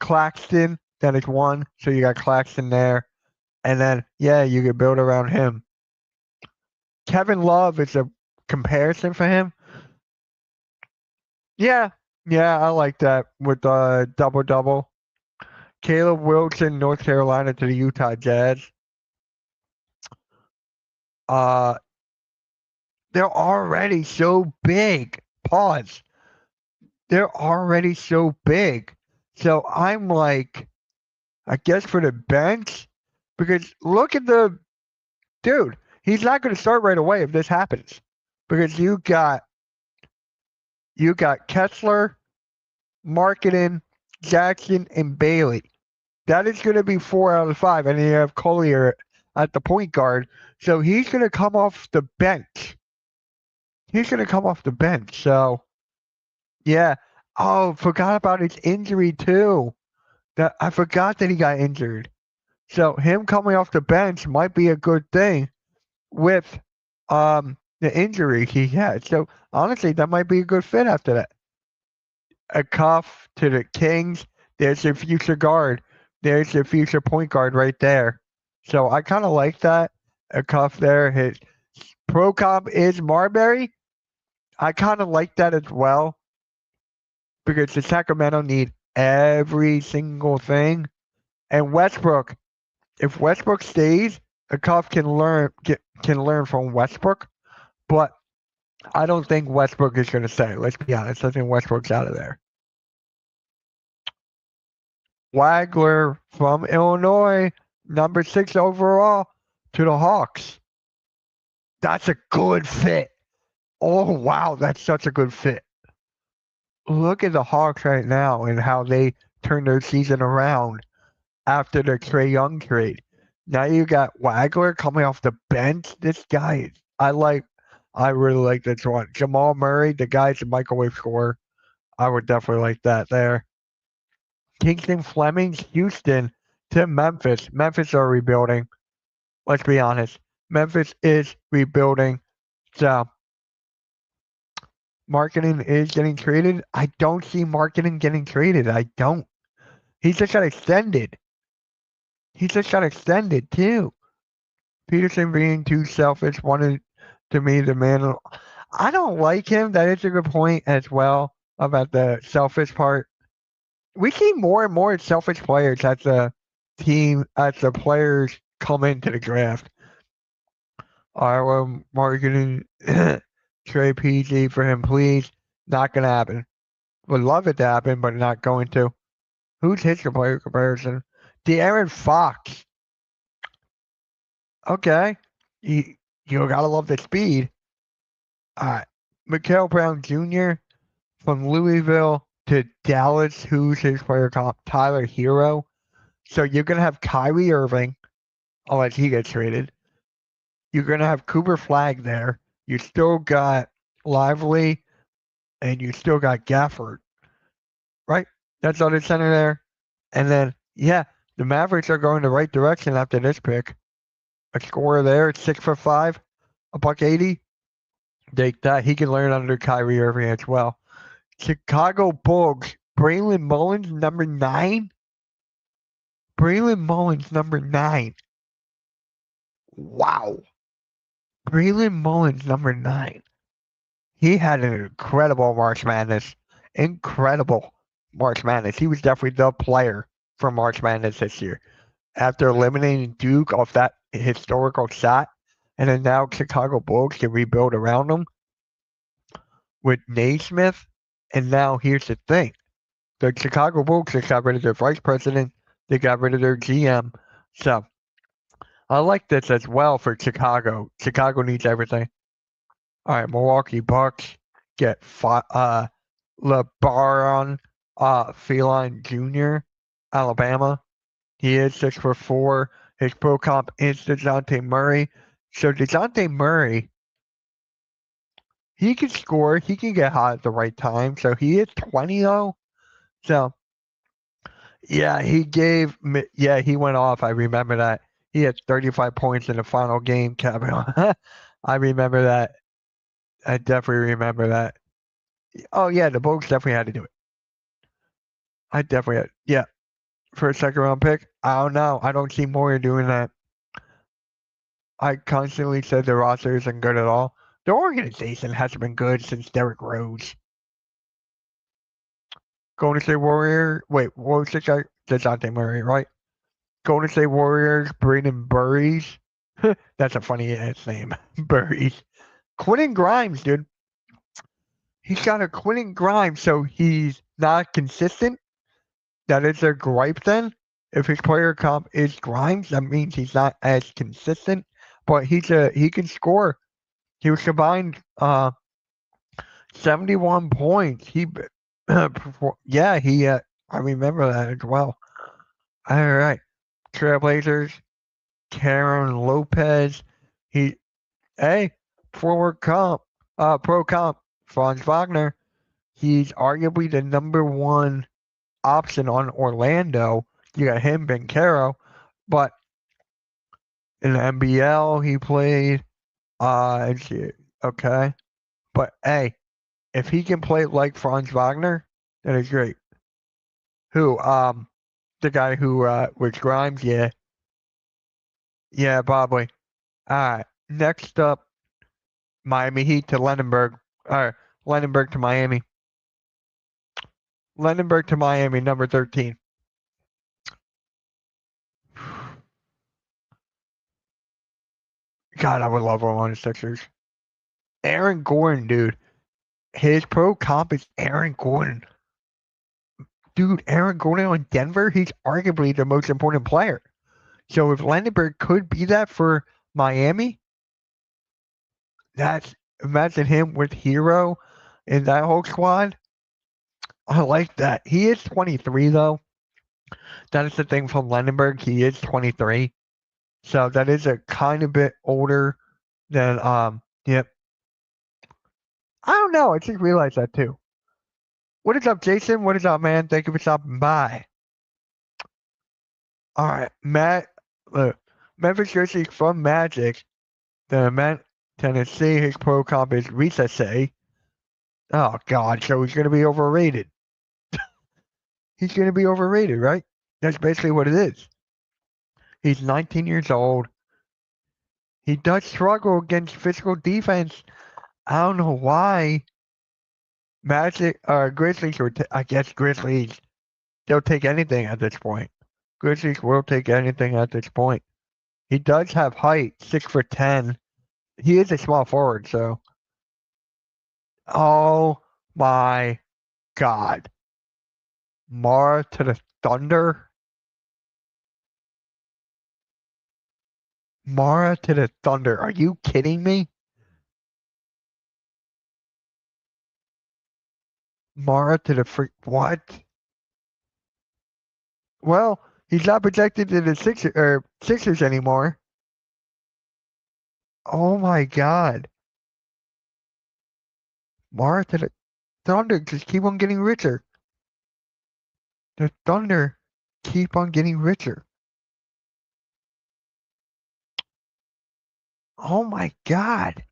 Claxton. That is one, so you got Claxton there, and then yeah, you could build around him. Kevin Love is a comparison for him. Yeah, Yeah, I like that with double double. Caleb Wilson, North Carolina to the Utah Jazz. Uh, they're already so big. Pause. They're already so big. So I'm like, I guess for the bench, because look at the dude. He's not going to start right away if this happens, because you got Kessler, Marketing, Jackson, and Bailey. That is going to be 4 out of 5, and you have Collier at the point guard. So he's going to come off the bench. He's going to come off the bench. So yeah. Oh, forgot about his injury too. That I forgot that he got injured. So him coming off the bench might be a good thing with the injury he had. So honestly, that might be a good fit after that. A cuff to the Kings. There's your future guard. There's your future point guard right there. So I kind of like that. A cuff there. His pro comp is Marbury. I kind of like that as well because the Sacramento need every single thing. And Westbrook, if Westbrook stays, a cuff can learn from Westbrook. But I don't think Westbrook is going to stay. Let's be honest. I think Westbrook's out of there. Wagler from Illinois, number 6 overall to the Hawks. That's a good fit. Oh, wow. That's such a good fit. Look at the Hawks right now and how they turned their season around after the Trae Young trade. Now you got Wagler coming off the bench. This guy, I really like this one. Jamal Murray, the guy's a microwave scorer. I would definitely like that there. Kingston Fleming, Houston to Memphis. Memphis are rebuilding. Let's be honest. Memphis is rebuilding. So Marketing is getting traded. I don't see Marketing getting traded. I don't. He just got extended. He just got extended too. Peterson being too selfish wanted to me the man. I don't like him. That is a good point as well about the selfish part. We see more and more selfish players as the team, as the players come into the draft. Iowa Marketing Trey PG for him, please. Not gonna happen. Would love it to happen, but not going to. Who's his player comparison? De'Aaron Fox. Okay. You gotta love the speed. Mikael Brown Jr. from Louisville to Dallas. Who's his player comp? Tyler Hero. So you're gonna have Kyrie Irving, unless he gets traded. You're gonna have Cooper Flag there. You still got Lively, and you still got Gafford, right? That's other center there. And then, yeah, the Mavericks are going the right direction after this pick. A scorer there, 6'5", $180. Take that. He can learn under Kyrie Irving as well. Chicago Bulls, Braylon Mullins, number 9. Braylon Mullins, number 9. Wow. Braylon Mullins, number 9. He had an incredible March Madness. Incredible March Madness. He was definitely the player for March Madness this year. After eliminating Duke off that historical shot, and then now Chicago Bulls can rebuild around him with Naismith. And now here's the thing. The Chicago Bulls just got rid of their vice president. They got rid of their GM. So I like this as well for Chicago. Chicago needs everything. All right, Milwaukee Bucks get LeBaron Feline Jr., Alabama. He is 6'4". His pro comp is DeJounte Murray. So DeJounte Murray, he can score. He can get hot at the right time. So he is 20 though. So yeah, he went off. I remember that. He had 35 points in the final game, Kevin. I remember that. I definitely remember that. Oh yeah, the Bulls definitely had to do it. I definitely had, yeah. For a second round pick, I don't know. I don't see Moyer doing that. I constantly said the roster isn't good at all. The organization hasn't been good since Derrick Rose. Golden State Warriors. Wait, what was the guy? DeJounte Murray, right? Golden State Warriors. Braden Burries. That's a funny ass name. Burries. Quentin Grimes, dude. He's got a Quentin Grimes, so he's not consistent. That is their gripe then. If his player comp is Grimes, that means he's not as consistent. But he can score. He was combined 71 points. Yeah, I remember that as well. All right. Trailblazers, Karen Lopez. He hey, forward comp, pro comp, Franz Wagner. He's arguably the number one option on Orlando. You got him, Ben Caro, but in the NBL he played. Okay, but hey, if he can play like Franz Wagner, that is great. Who? The guy who was Grimes. Yeah, yeah, probably. All right. Next up, Miami Heat to Lendenberg. Lendenberg to Miami. Lendenberg to Miami, number 13. God, I would love him on the Sixers. Aaron Gordon, dude. His pro comp is Aaron Gordon. Dude, Aaron Gordon on Denver, he's arguably the most important player. So if Lendenberg could be that for Miami, that's imagine him with Hero in that whole squad. I like that. He is 23 though. That is the thing from Lendenberg. He is 23. So that is a kind of bit older than yep. I don't know. I just realized that too. What is up, Jason? What is up, man? Thank you for stopping by. All right, Matt. Look, Memphis Grizzlies from Magic. The Met, Tennessee. His pro comp is Risa. Oh God, so he's gonna be overrated. He's gonna be overrated, right? That's basically what it is. He's 19 years old. He does struggle against physical defense. I don't know why. Magic Grizzlies or I guess Grizzlies. They'll take anything at this point. Grizzlies will take anything at this point. He does have height, 6'10". He is a small forward, so. Oh my God. Mara to the Thunder? Mara to the Thunder. Are you kidding me? Mara to the freak. What? Well, he's not projected to the Sixers anymore. Oh my God. Mara to the Thunder just keep on getting richer. The Thunder keep on getting richer. Oh my God.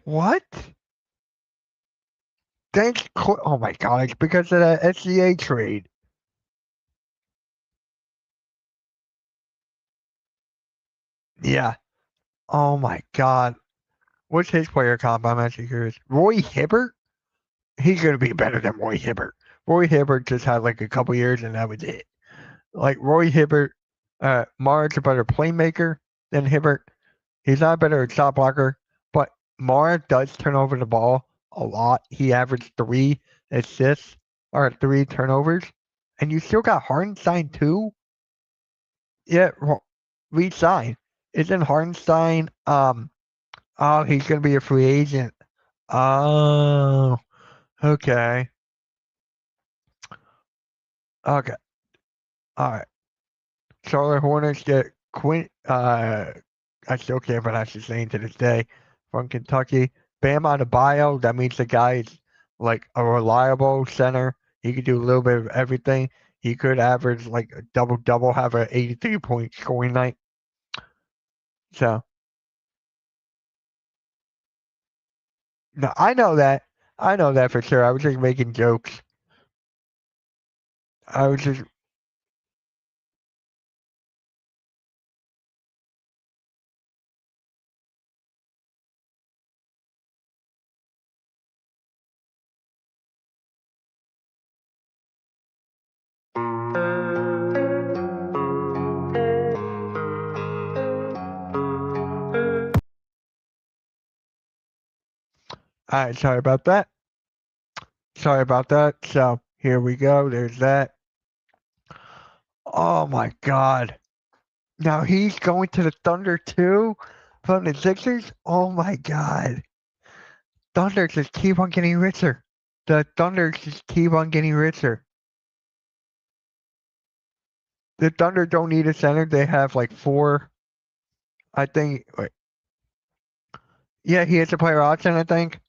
What? Thanks. Oh my God. It's because of that SGA trade. Yeah. Oh my God. What's his player comp? I'm actually curious. Roy Hibbert? He's going to be better than Roy Hibbert. Roy Hibbert just had like a couple years and that was it. Like Roy Hibbert, Mar's a better playmaker than Hibbert. He's not a better shot blocker, but Mar does turn over the ball a lot. He averaged 3 assists or 3 turnovers. And you still got Hartenstein too? Yeah, re-sign. Isn't Hartenstein oh he's gonna be a free agent. Oh, okay. Okay. Alright. Charlotte Hornets get Quint I still can't pronounce his name to this day from Kentucky. Bam Adebayo, that means the guy's like a reliable center. He could do a little bit of everything. He could average like a double, have an 83-point scoring night. So no, I know that. I know that for sure. I was just making jokes. I was just All right, sorry about that. Sorry about that. So here we go. There's that. Oh my God. Now he's going to the Thunder too from the Sixers. Oh my God. Thunder just keep on getting richer. The Thunder just keep on getting richer. The Thunder don't need a center. They have like four. I think. Wait, yeah, he has a player option. I think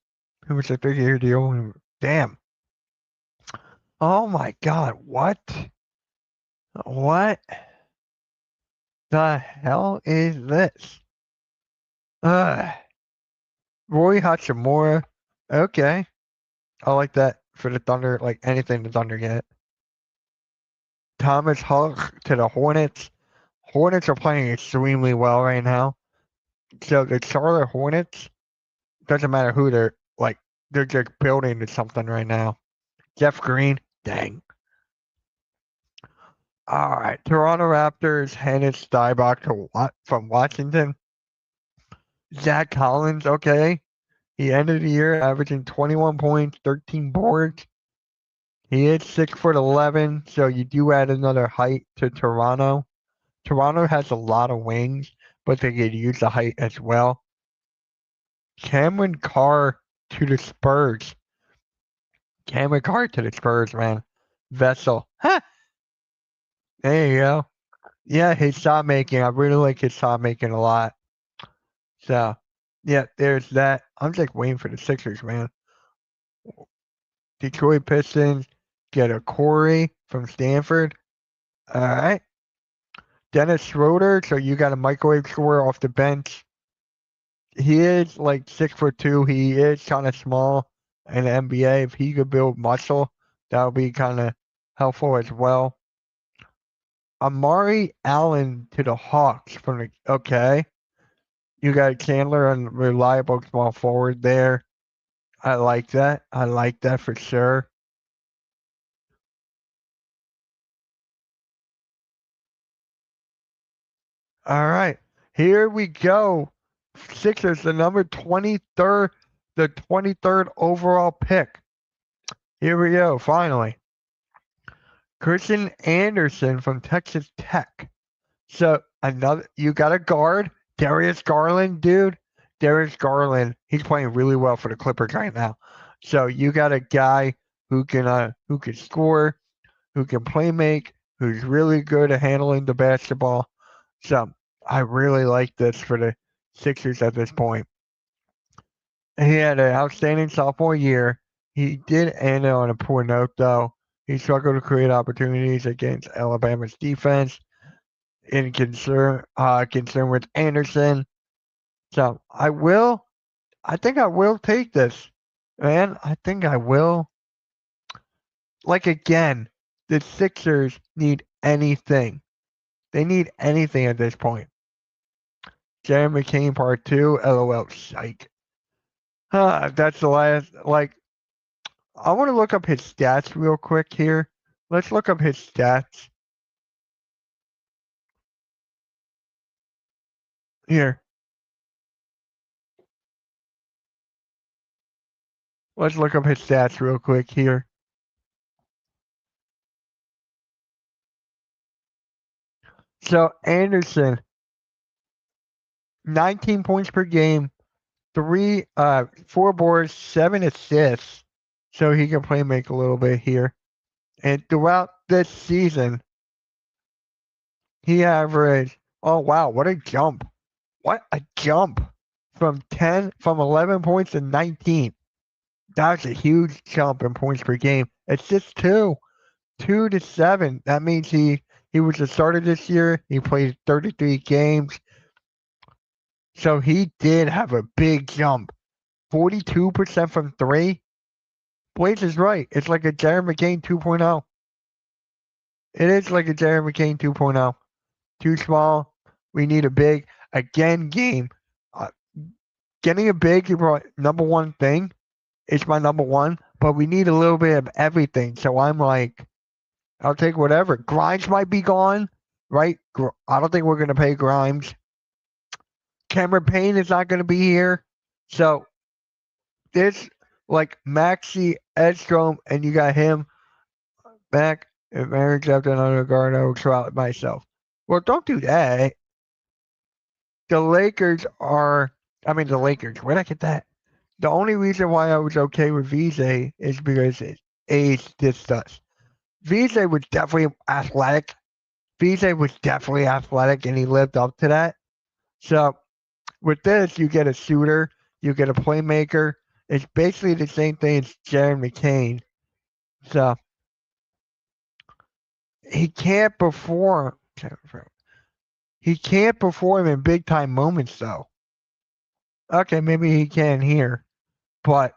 it was a 3-year deal. Damn. Oh my God. What? What the hell is this? Uh, Roy Hachimura. Okay. I like that for the Thunder. Like anything the Thunder get. Thomas Huck to the Hornets. Hornets are playing extremely well right now. So the Charlotte Hornets, doesn't matter who they're like, they're just building to something right now. Jeff Green, dang. All right, Toronto Raptors, Hennis Steinbach from Washington. Zach Collins, okay. He ended the year averaging 21 points, 13 boards. He is 6'11", so you do add another height to Toronto. Toronto has a lot of wings, but they could use the height as well. Cameron Carr to the Spurs. Cameron Carr to the Spurs, man. Vessel. Huh. There you go. Yeah, his shot making. I really like his shot making a lot. So, yeah, there's that. I'm just waiting for the Sixers, man. Detroit Pistons get a Corey from Stanford. All right. Dennis Schroeder. So you got a microwave scorer off the bench. He is like 6'2". He is kind of small in the NBA. If he could build muscle, that would be kind of helpful as well. Amari Allen to the Hawks from the okay. You got Chandler and reliable small forward there. I like that. I like that for sure. All right. Here we go. Sixers, the number 23rd, the 23rd overall pick. Here we go, finally. Christian Anderson from Texas Tech. So another, you got a guard, Darius Garland, dude. Darius Garland, he's playing really well for the Clippers right now. So you got a guy who can score, who can play make, who's really good at handling the basketball. So I really like this for the Sixers at this point. He had an outstanding sophomore year. He did end on a poor note though. He struggled to create opportunities against Alabama's defense. In concern with Anderson. So I think I will take this. Man, I think I will. Like again, the Sixers need anything. They need anything at this point. Jerry McCain part 2, LOL, psych. That's the last, like, I want to look up his stats real quick here. Let's look up his stats. Here. Let's look up his stats real quick here. So Anderson, 19 points per game, 4 boards, 7 assists. So he can play make a little bit here. And throughout this season, he averaged, oh wow, what a jump. What a jump from 11 points to 19. That's a huge jump in points per game. It's just 2 to 7. That means he was a starter this year. He played 33 games. So he did have a big jump. 42% from 3. Blaze is right. It's like a Jared McCain 2.0. It is like a Jared McCain 2.0. Too small. We need a big. Again, game. Getting a big is my number one thing. It's my number one. But we need a little bit of everything. So I'm like, I'll take whatever. Grimes might be gone, right? I don't think we're going to pay Grimes. Cameron Payne is not going to be here. So this like Maxi Edstrom, and you got him back. If Aaron's after another guard, I will try it myself. Well, don't do that. The Lakers are. I mean, the Lakers. Where'd I get that? The only reason why I was okay with Vijay is because it aged this does. Vijay was definitely athletic. Vijay was definitely athletic, and he lived up to that. So with this, you get a shooter, you get a playmaker. It's basically the same thing as Jaron McCain. So he can't perform. He can't perform in big time moments, though. Okay, maybe he can here, but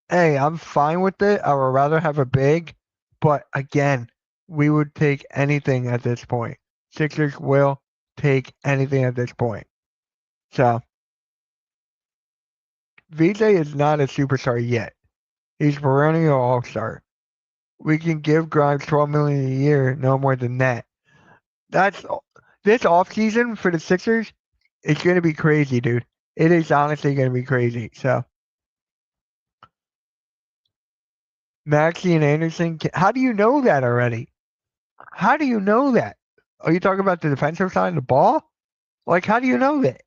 hey, I'm fine with it. I would rather have a big, but again, we would take anything at this point. Sixers will take anything at this point. So VJ is not a superstar yet. He's perennial all-star. We can give Grimes $12 million a year, no more than that. That's this offseason for the Sixers. It's going to be crazy, dude. It is honestly going to be crazy. So Maxey and Anderson, how do you know that already? How do you know that? Are you talking about the defensive side of the ball? Like, how do you know that?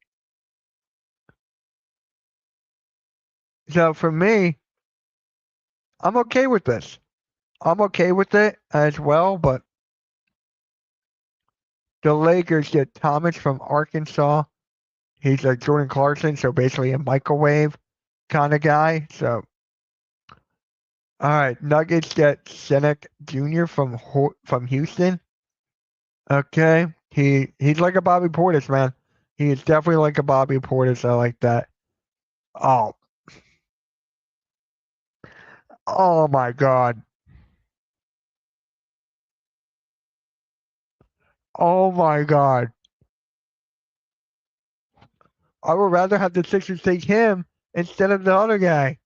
So for me, I'm okay with this. I'm okay with it as well, but the Lakers get Thomas from Arkansas. He's like Jordan Clarkson, so basically a microwave kind of guy. So, all right, Nuggets get Senek Jr. from Houston. Okay, he's like a Bobby Portis, man. He is definitely like a Bobby Portis. I like that. Oh, oh my God. Oh my God. I would rather have the Sixers take him instead of the other guy.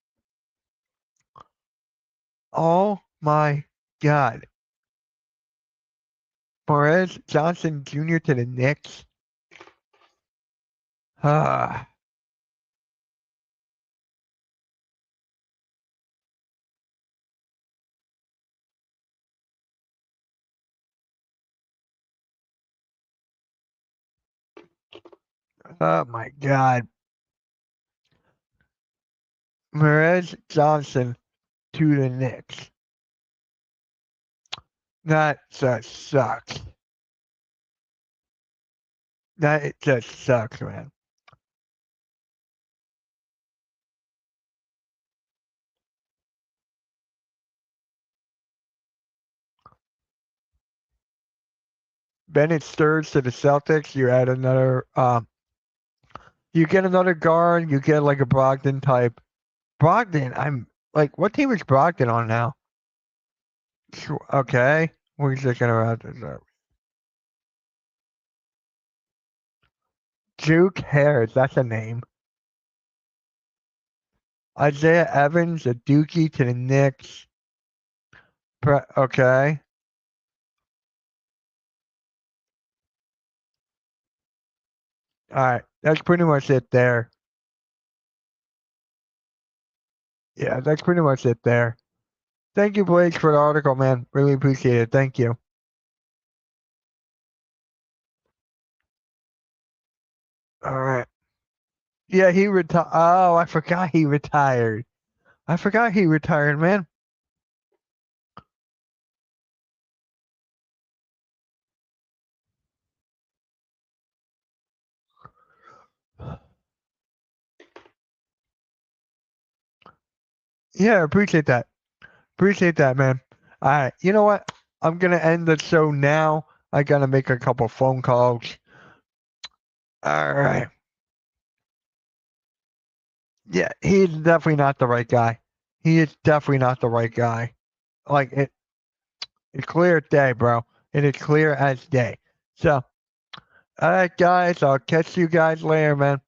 Oh my God. Morez Johnson Jr. to the Knicks. Ah, oh my God. Morez Johnson to the Knicks. That just sucks. That just sucks, man. Bennett Sturridge to the Celtics. You add another. You get another guard. You get like a Brogdon type. Brogdon. I'm like, what team is Brogdon on now? Okay, we're just gonna wrap this up. Juke Harris. That's a name. Isaiah Evans, a Dookie to the Knicks. Okay. All right. That's pretty much it there. Yeah, that's pretty much it there. Thank you, Blake, for the article, man. Really appreciate it. Thank you. All right. Yeah, he retired. Oh, I forgot he retired. I forgot he retired, man. Yeah, appreciate that. Appreciate that, man. All right. You know what? I'm going to end the show now. I got to make a couple phone calls. All right. Yeah, he's definitely not the right guy. He is definitely not the right guy. Like, it's clear as day, bro. It is clear as day. So, all right, guys. I'll catch you guys later, man.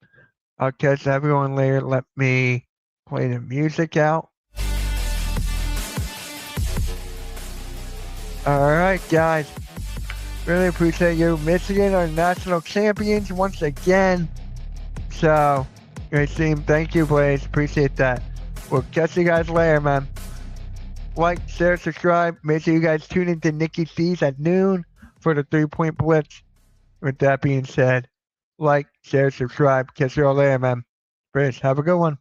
I'll catch everyone later. Let me play the music out. All right, guys. Really appreciate you. Michigan are national champions once again. So, Great team. Thank you, Blaze. Appreciate that. We'll catch you guys later, man. Like, share, subscribe. Make sure you guys tune into Nikki C's at noon for the 3-point blitz. With that being said, like, share, subscribe. Catch you all later, man. Chris, have a good one.